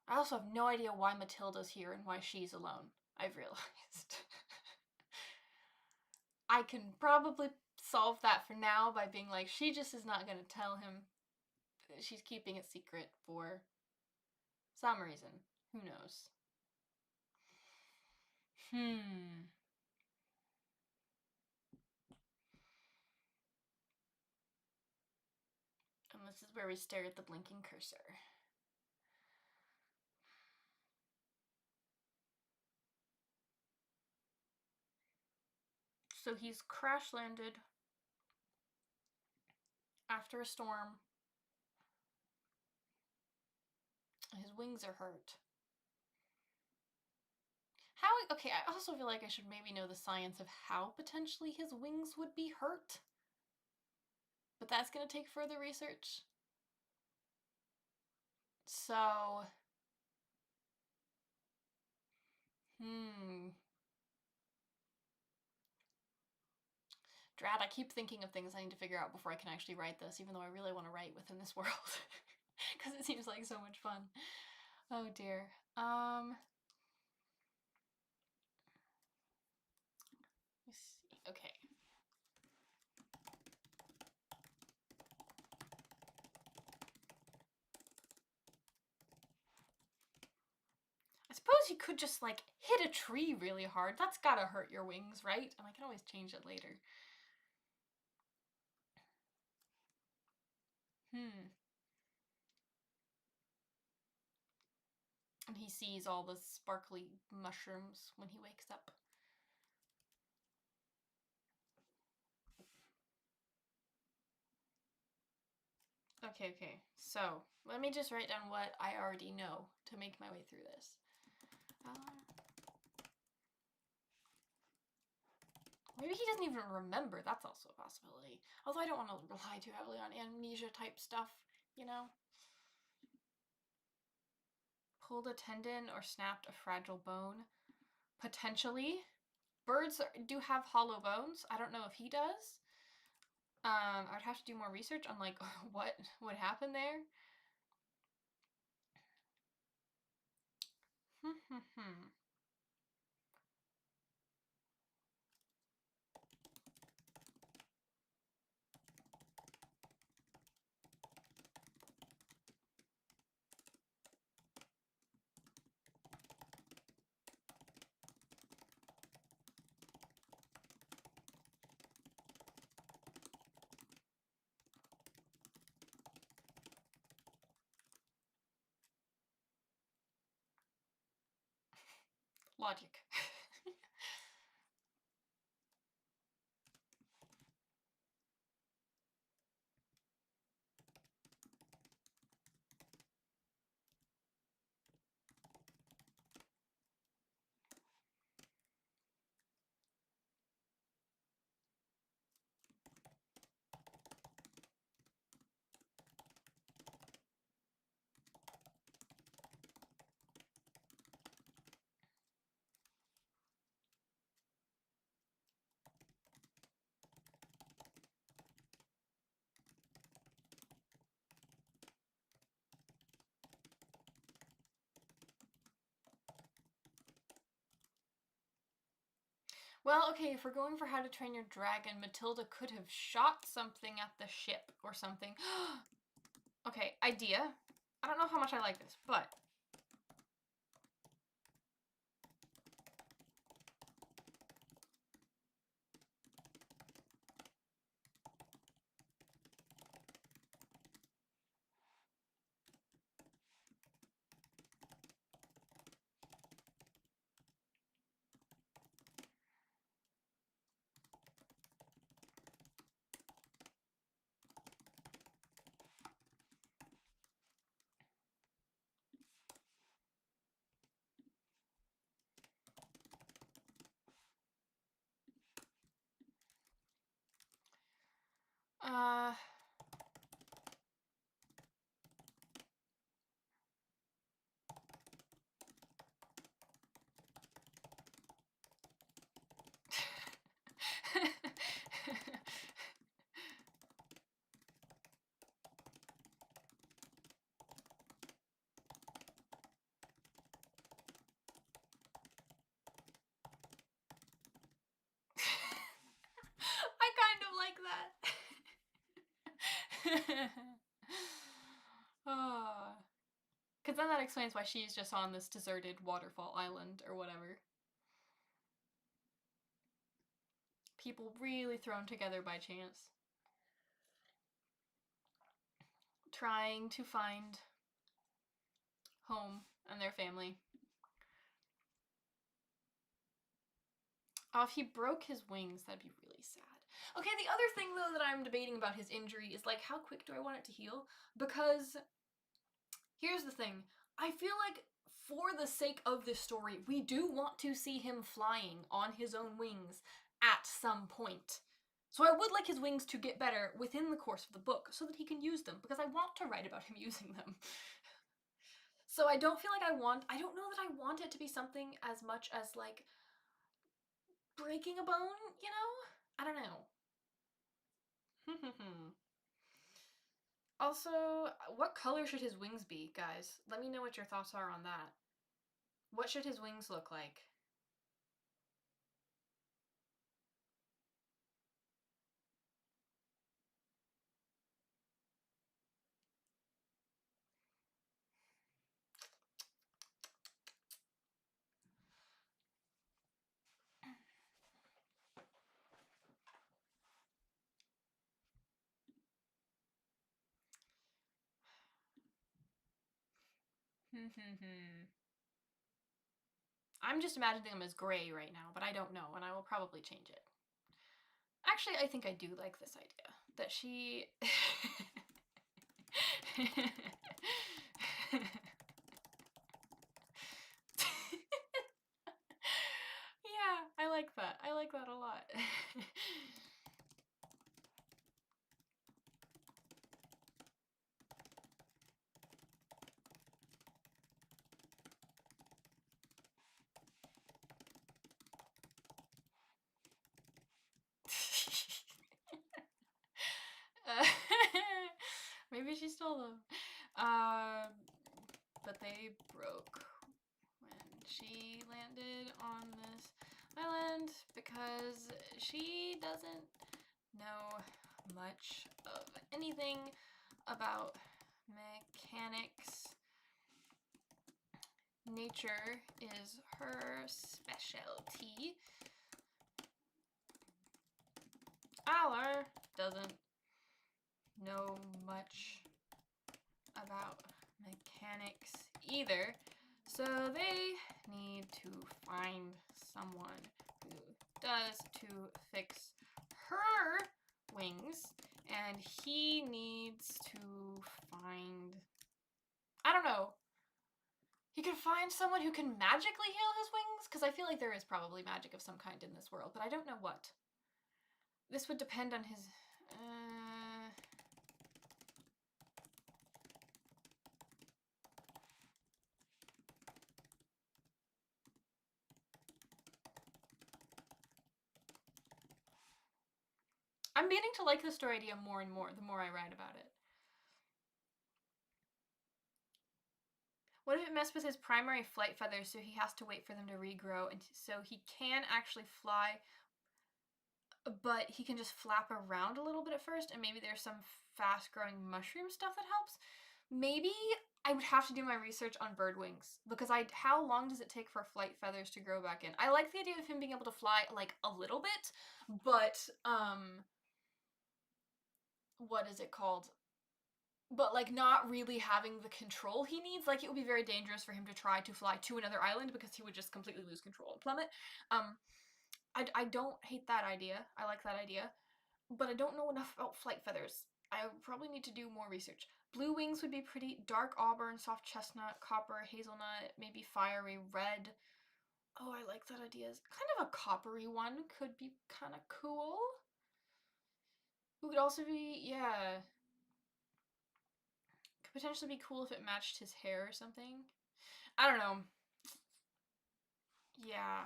I also have no idea why Matilda's here and why she's alone, I've realized. I can probably solve that for now by being like, she just is not going to tell him. She's keeping it secret for some reason. Who knows? And this is where we stare at the blinking cursor. So he's crash landed after a storm. His wings are hurt. Okay, I also feel like I should maybe know the science of how potentially his wings would be hurt. But that's going to take further research. So... Drat, I keep thinking of things I need to figure out before I can actually write this, even though I really want to write within this world. Because it seems like so much fun. Oh dear. Let's see. Okay. I suppose you could just, like, hit a tree really hard. That's gotta hurt your wings, right? And I can always change it later. And he sees all the sparkly mushrooms when he wakes up. Okay. So, let me just write down what I already know to make my way through this. Maybe he doesn't even remember. That's also a possibility. Although I don't want to rely too heavily on amnesia type stuff, you know? Pulled a tendon or snapped a fragile bone. Potentially. Birds do have hollow bones. I don't know if he does. I would have to do more research on, like, what would happen there. Logic. Well, okay, if we're going for How to Train Your Dragon, Matilda could have shot something at the ship or something. Okay, idea. I don't know how much I like this, but... I kind of like that. Oh. Because then that explains why she's just on this deserted waterfall island or whatever. People really thrown together by chance. Trying to find home and their family. Oh, if he broke his wings, that'd be really sad. Okay, the other thing, though, that I'm debating about his injury is, like, how quick do I want it to heal? Because, here's the thing. I feel like, for the sake of this story, we do want to see him flying on his own wings at some point. So I would like his wings to get better within the course of the book, so that he can use them, because I want to write about him using them. So I don't feel like I don't know that I want it to be something as much as, like, breaking a bone, you know? I don't know. Also, what color should his wings be, guys? Let me know what your thoughts are on that. What should his wings look like? I'm just imagining them as gray right now, but I don't know, and I will probably change it. Actually, I think I do like this idea. That she... Yeah, I like that. I like that a lot. Hello. But they broke when she landed on this island because she doesn't know much of anything about mechanics. Nature is her specialty. Aller doesn't know much about mechanics either, so they need to find someone who does to fix her wings, and he needs to find, I don't know, he could find someone who can magically heal his wings, because I feel like there is probably magic of some kind in this world, but I don't know what. This would depend on his I'm beginning to like the story idea more and more the more I write about it. What if it messed with his primary flight feathers so he has to wait for them to regrow, and so he can actually fly, but he can just flap around a little bit at first, and maybe there's some fast-growing mushroom stuff that helps? Maybe I would have to do my research on bird wings, because how long does it take for flight feathers to grow back in? I like the idea of him being able to fly, like, a little bit, but, what is it called? But, like, not really having the control he needs. Like, it would be very dangerous for him to try to fly to another island because he would just completely lose control and plummet. I don't hate that idea. I like that idea. But I don't know enough about flight feathers. I probably need to do more research. Blue wings would be pretty. Dark auburn, soft chestnut, copper, hazelnut, maybe fiery red. Oh, I like that idea. Kind of a coppery one could be kind of cool. It could also be, yeah. Could potentially be cool if it matched his hair or something. I don't know. Yeah.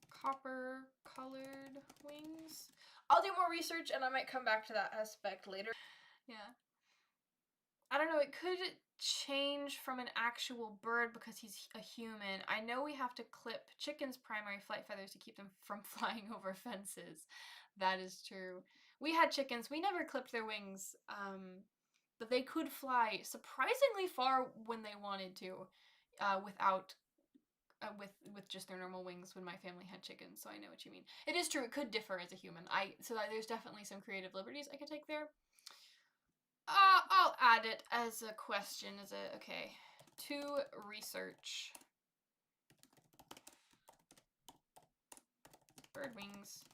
Copper colored wings. I'll do more research and I might come back to that aspect later. Yeah. I don't know, it could change from an actual bird because he's a human. I know we have to clip chickens' primary flight feathers to keep them from flying over fences. That is true. We had chickens. We never clipped their wings. But they could fly surprisingly far when they wanted to, without with just their normal wings when my family had chickens. So I know what you mean. It is true. It could differ as a human. There's definitely some creative liberties I could take there. I'll add it as a question. Okay? To research bird wings.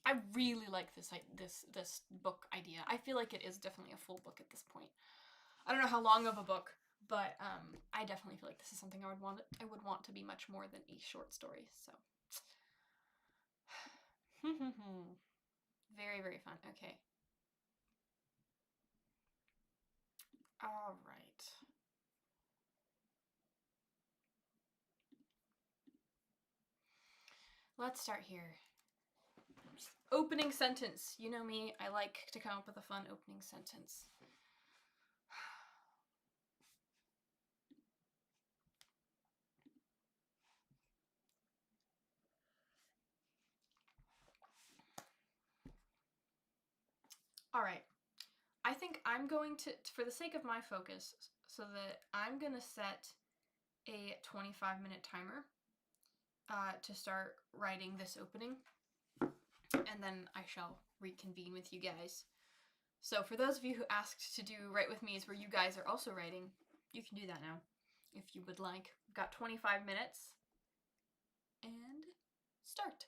I really like this book idea. I feel like it is definitely a full book at this point. I don't know how long of a book, but I definitely feel like this is something I would want to be much more than a short story. So very, very fun. Okay. All right. Let's start here. Opening sentence. You know me, I like to come up with a fun opening sentence. All right. I think I'm going to, for the sake of my focus, so that I'm going to set a 25-minute timer to start writing this opening, and then I shall reconvene with you guys. So for those of you who asked to do Write With Me's where you guys are also writing, you can do that now if you would like. We've got 25 minutes, and start.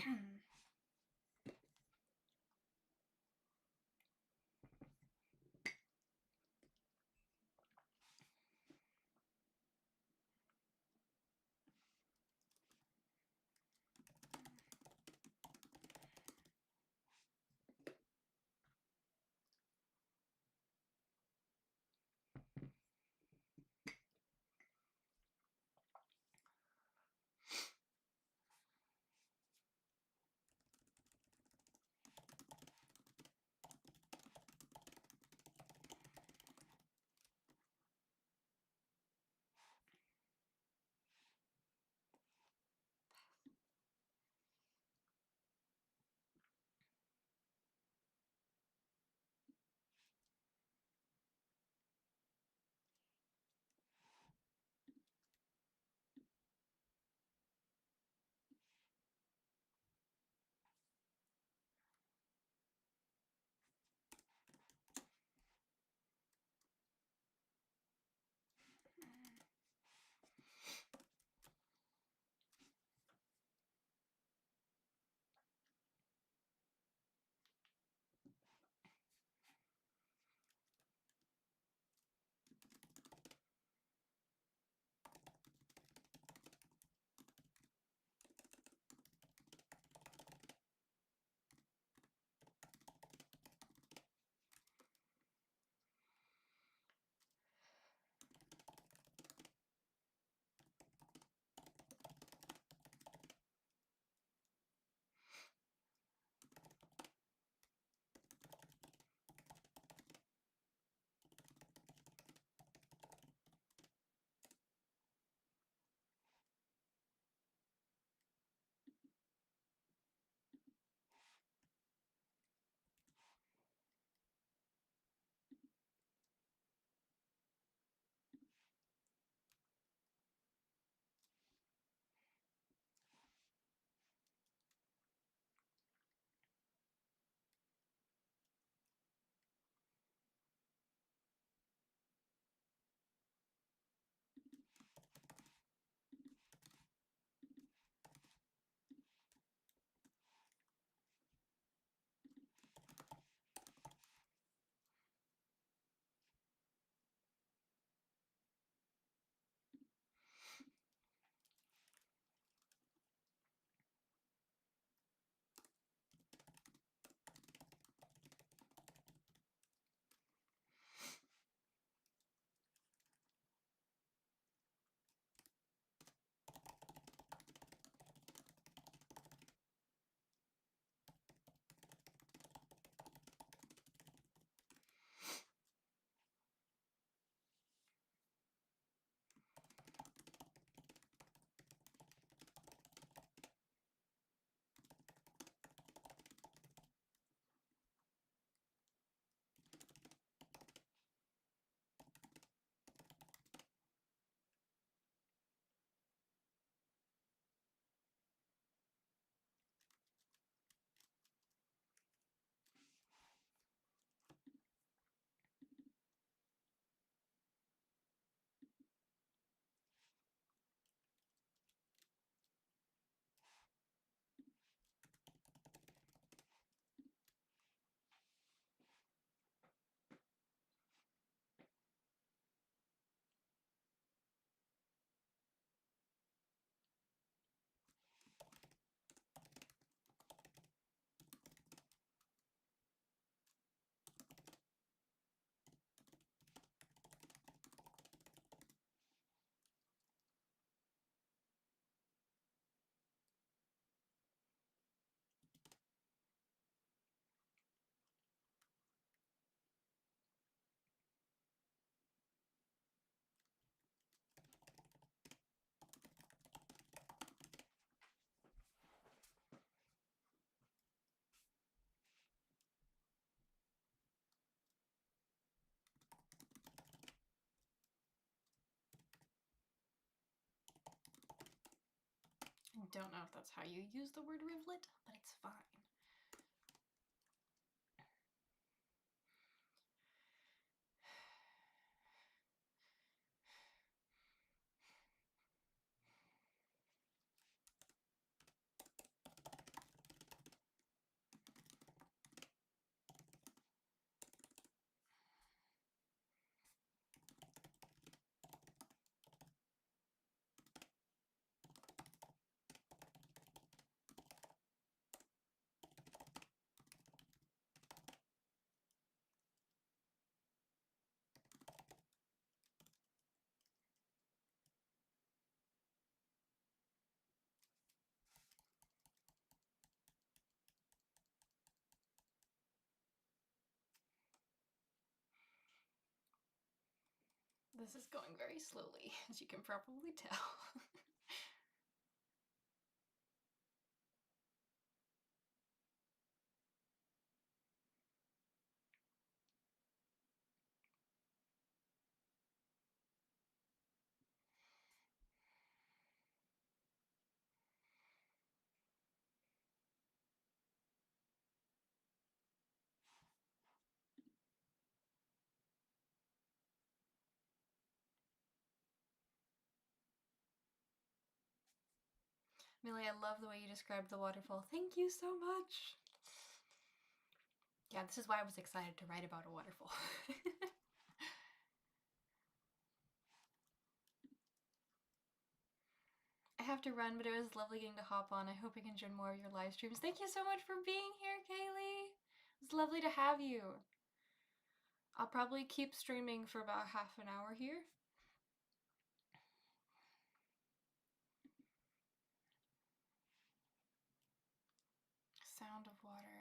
I don't know if that's how you use the word rivulet, but it's fine. This is going very slowly, as you can probably tell. Millie, I love the way you described the waterfall. Thank you so much. Yeah, this is why I was excited to write about a waterfall. I have to run, but it was lovely getting to hop on. I hope I can join more of your live streams. Thank you so much for being here, Kaylee. It was lovely to have you. I'll probably keep streaming for about half an hour here. Sound of water.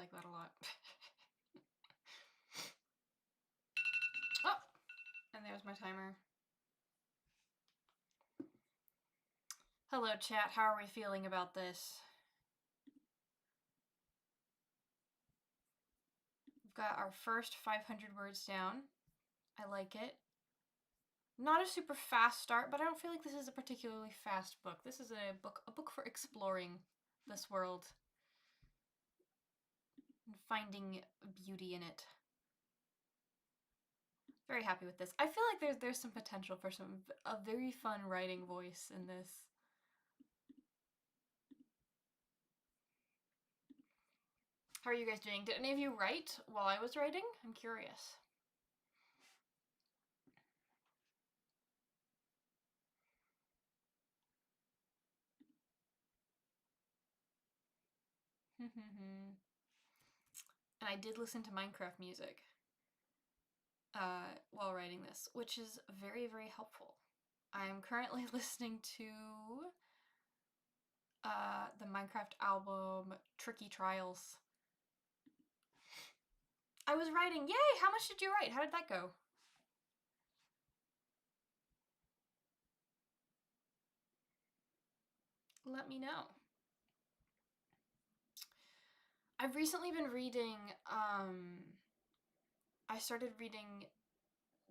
like that a lot. Oh! And there's my timer. Hello, chat. How are we feeling about this? We've got our first 500 words down. I like it. Not a super fast start, but I don't feel like this is a particularly fast book. This is a book for exploring this world and finding beauty in it. Very happy with this. I feel like there's some potential for a very fun writing voice in this. How are you guys doing? Did any of you write while I was writing? I'm curious. And I did listen to Minecraft music while writing this, which is very, very helpful. I'm currently listening to the Minecraft album Tricky Trials. I was writing. Yay! How much did you write? How did that go? Let me know. I've recently been reading, I started reading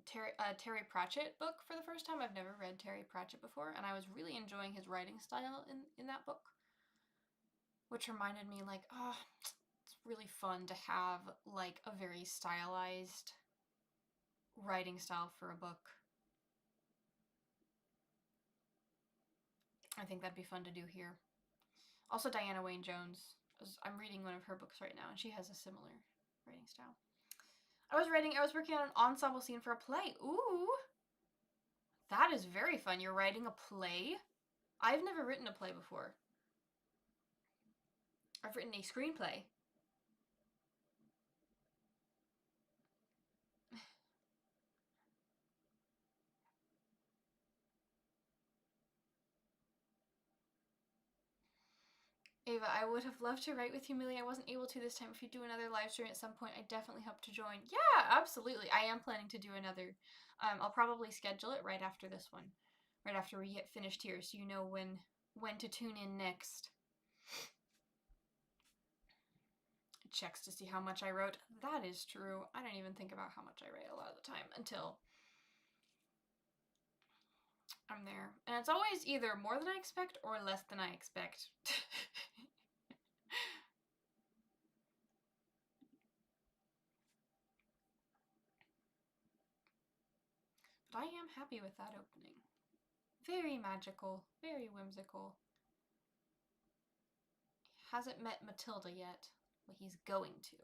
Terry Pratchett book for the first time. I've never read Terry Pratchett before, and I was really enjoying his writing style in that book, which reminded me, like, oh, it's really fun to have, like, a very stylized writing style for a book. I think that'd be fun to do here. Also, Diana Wayne Jones. I'm reading one of her books right now, and she has a similar writing style. I was working on an ensemble scene for a play. Ooh! That is very fun. You're writing a play? I've never written a play before. I've written a screenplay. Ava, I would have loved to write with you, Millie. I wasn't able to this time. If you do another live stream at some point, I definitely hope to join. Yeah, absolutely. I am planning to do another. I'll probably schedule it right after this one. Right after we get finished here, so you know when to tune in next. It checks to see how much I wrote. That is true. I don't even think about how much I write a lot of the time until I'm there. And it's always either more than I expect or less than I expect. But I am happy with that opening. Very magical, very whimsical. He hasn't met Matilda yet, but he's going to.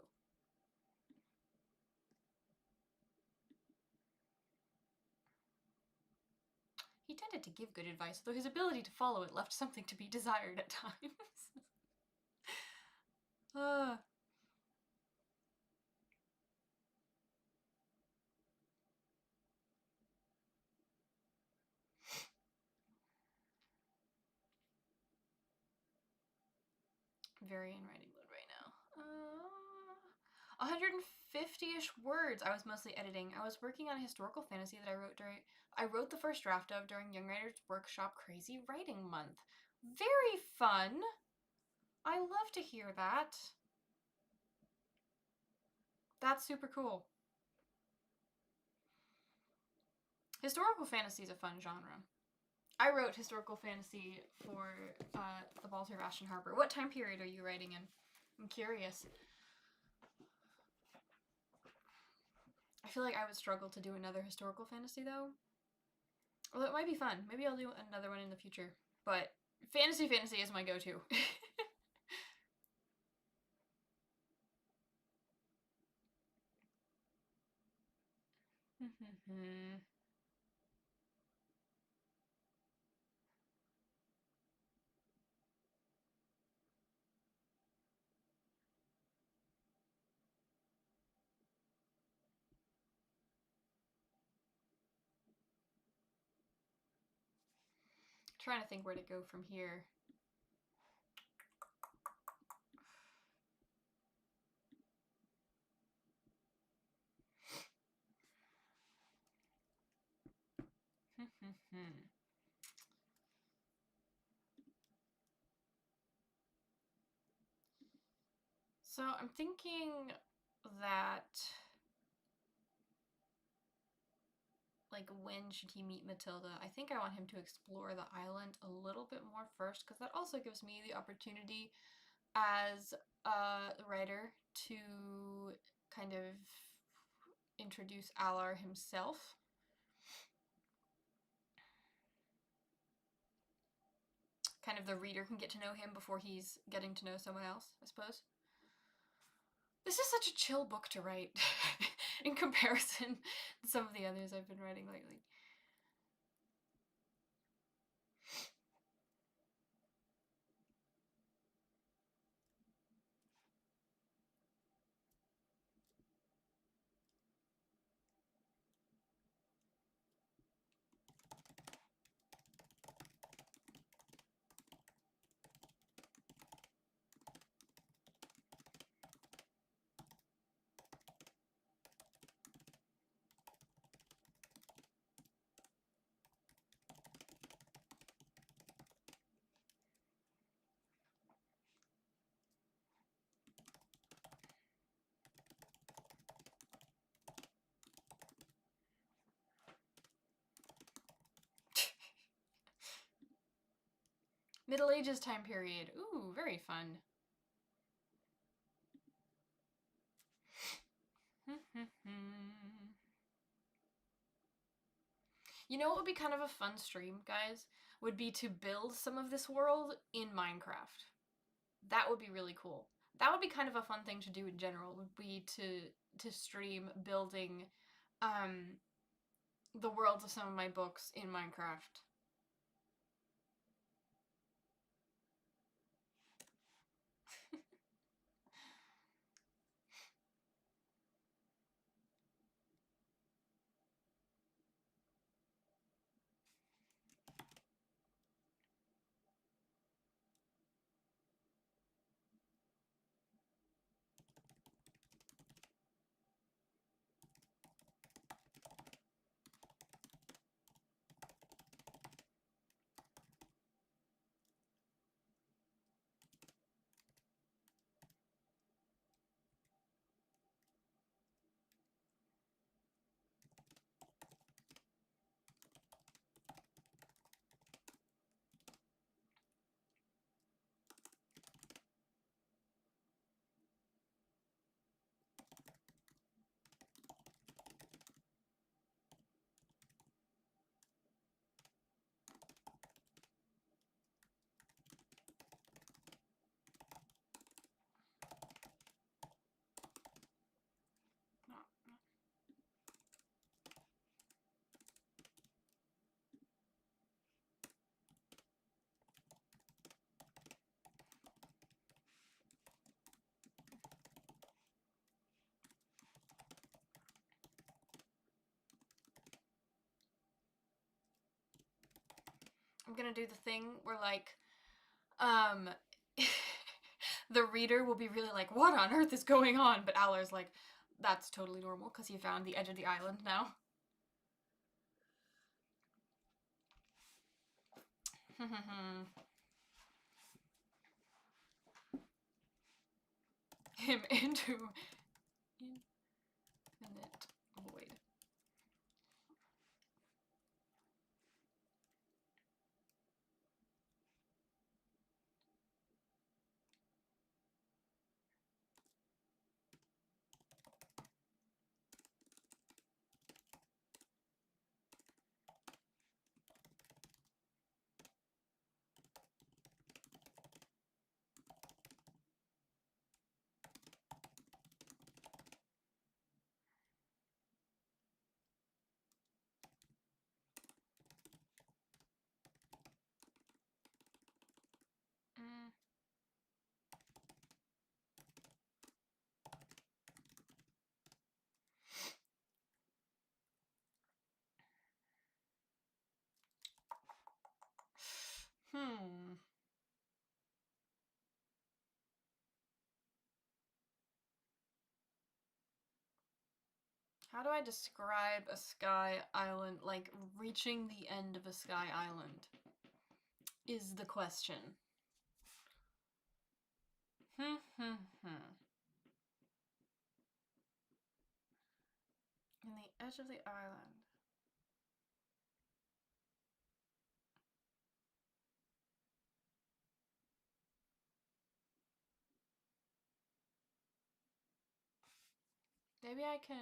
He tended to give good advice, though his ability to follow it left something to be desired at times. Very in writing mode right now. 150-ish words. I was mostly editing. I was working on a historical fantasy that I wrote the first draft of during Young Writers Workshop Crazy Writing Month. Very fun. I love to hear that. That's super cool. Historical fantasy is a fun genre. I wrote historical fantasy for the Baltar of Ashton Harbor. What time period are you writing in? I'm curious. I feel like I would struggle to do another historical fantasy, though. Although it might be fun. Maybe I'll do another one in the future. But fantasy is my go-to. Trying to think where to go from here. So I'm thinking that, like, when should he meet Matilda? I think I want him to explore the island a little bit more first, because that also gives me the opportunity as a writer to kind of introduce Alar himself. Kind of the reader can get to know him before he's getting to know someone else, I suppose. This is such a chill book to write in comparison to some of the others I've been writing lately. Middle Ages time period. Ooh, very fun. You know what would be kind of a fun stream, guys? Would be to build some of this world in Minecraft. That would be really cool. That would be kind of a fun thing to do in general, would be to stream building the worlds of some of my books in Minecraft. I'm gonna do the thing where, like, um, the reader will be really like, what on earth is going on? But Alar's like, that's totally normal because he found the edge of the island now. Him into infinite void. Mm. Hmm. How do I describe a sky island, like reaching the end of a sky island? Is the question. In the edge of the island. Maybe I can...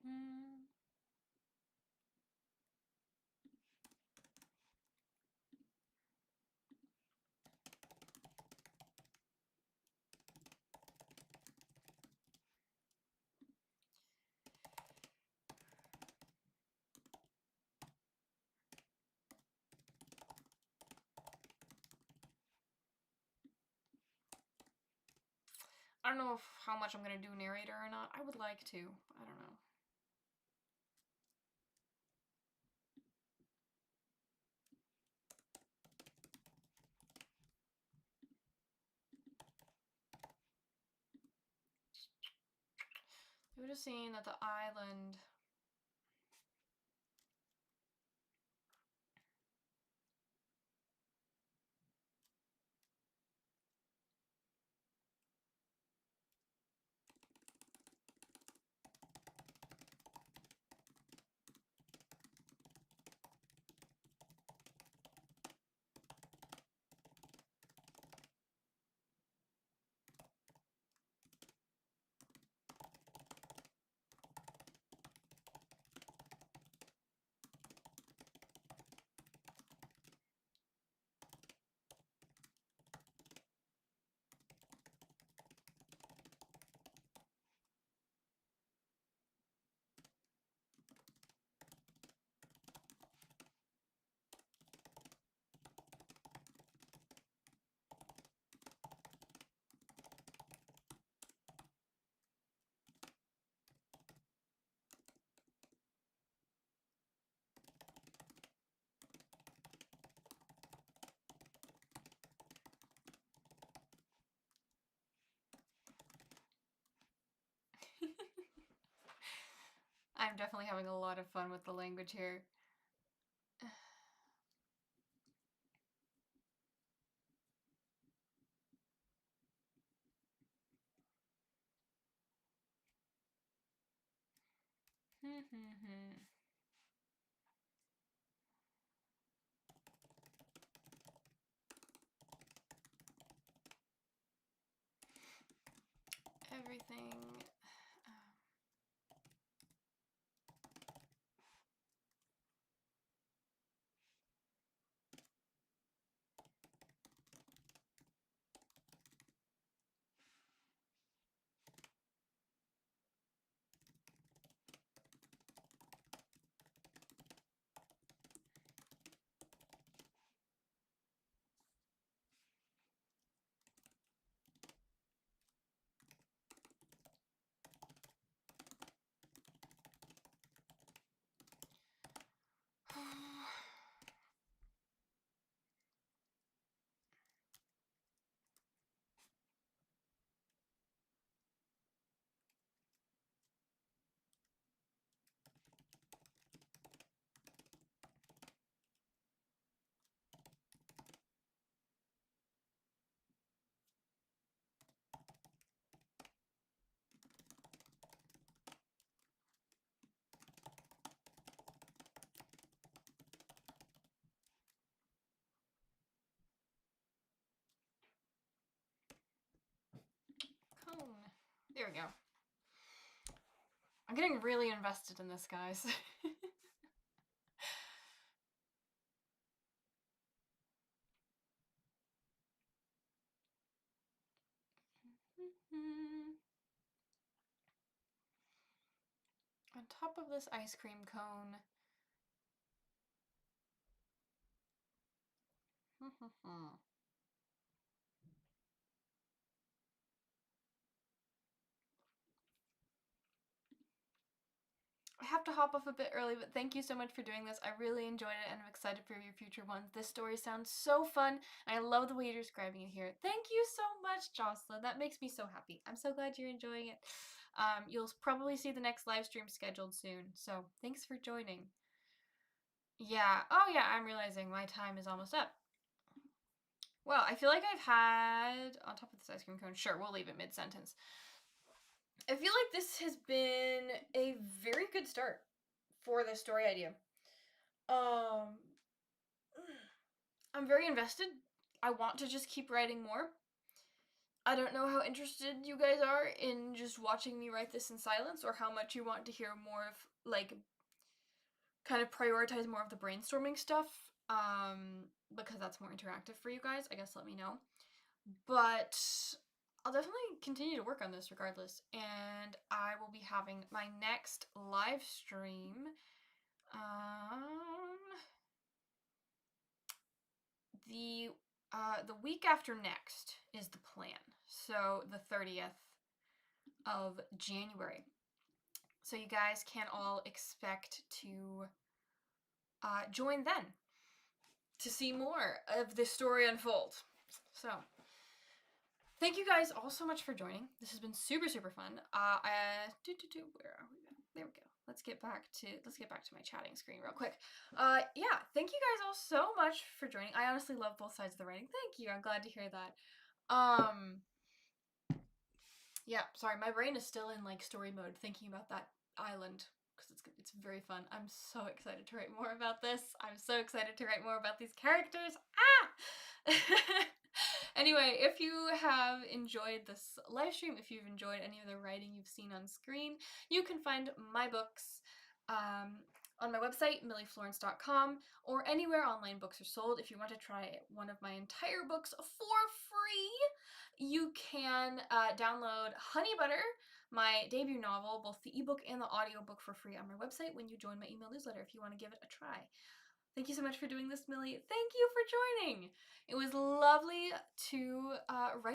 Hang on. I don't know how much I'm gonna do narrator or not. I would like to. I don't know. We would have seen that the island... I'm definitely having a lot of fun with the language here. Everything... Cone. There we go. I'm getting really invested in this, guys. On top of this ice cream cone. I have to hop off a bit early, but thank you so much for doing this. I really enjoyed it and I'm excited for your future ones. This story sounds so fun and I love the way you're describing it here. Thank you so much, Jocelyn. That makes me so happy. I'm so glad you're enjoying it. You'll probably see the next live stream scheduled soon, so thanks for joining. Yeah, oh yeah, I'm realizing my time is almost up. Well, I feel like I've had, on top of this ice cream cone, sure, we'll leave it mid-sentence. I feel like this has been a very good start for this story idea. I'm very invested. I want to just keep writing more. I don't know how interested you guys are in just watching me write this in silence or how much you want to hear more of, like, kind of prioritize more of the brainstorming stuff, because that's more interactive for you guys. I guess let me know. But I'll definitely continue to work on this regardless, and I will be having my next live stream the week after next is the plan. So the 30th of January. So you guys can all expect to join then to see more of this story unfold. So thank you guys all so much for joining. This has been super, super fun. Where are we? There we go. Let's get back to my chatting screen real quick. Yeah, thank you guys all so much for joining. I honestly love both sides of the writing. Thank you. I'm glad to hear that. Yeah, sorry, my brain is still in like story mode thinking about that island because it's very fun. I'm so excited to write more about this. I'm so excited to write more about these characters. Ah! Anyway, if you have enjoyed this live stream, if you've enjoyed any of the writing you've seen on screen, you can find my books on my website, millieflorence.com, or anywhere online books are sold. If you want to try one of my entire books for free, you can download Honey Butter, my debut novel, both the ebook and the audiobook for free on my website when you join my email newsletter if you want to give it a try. Thank you so much for doing this, Millie. Thank you for joining. It was lovely to write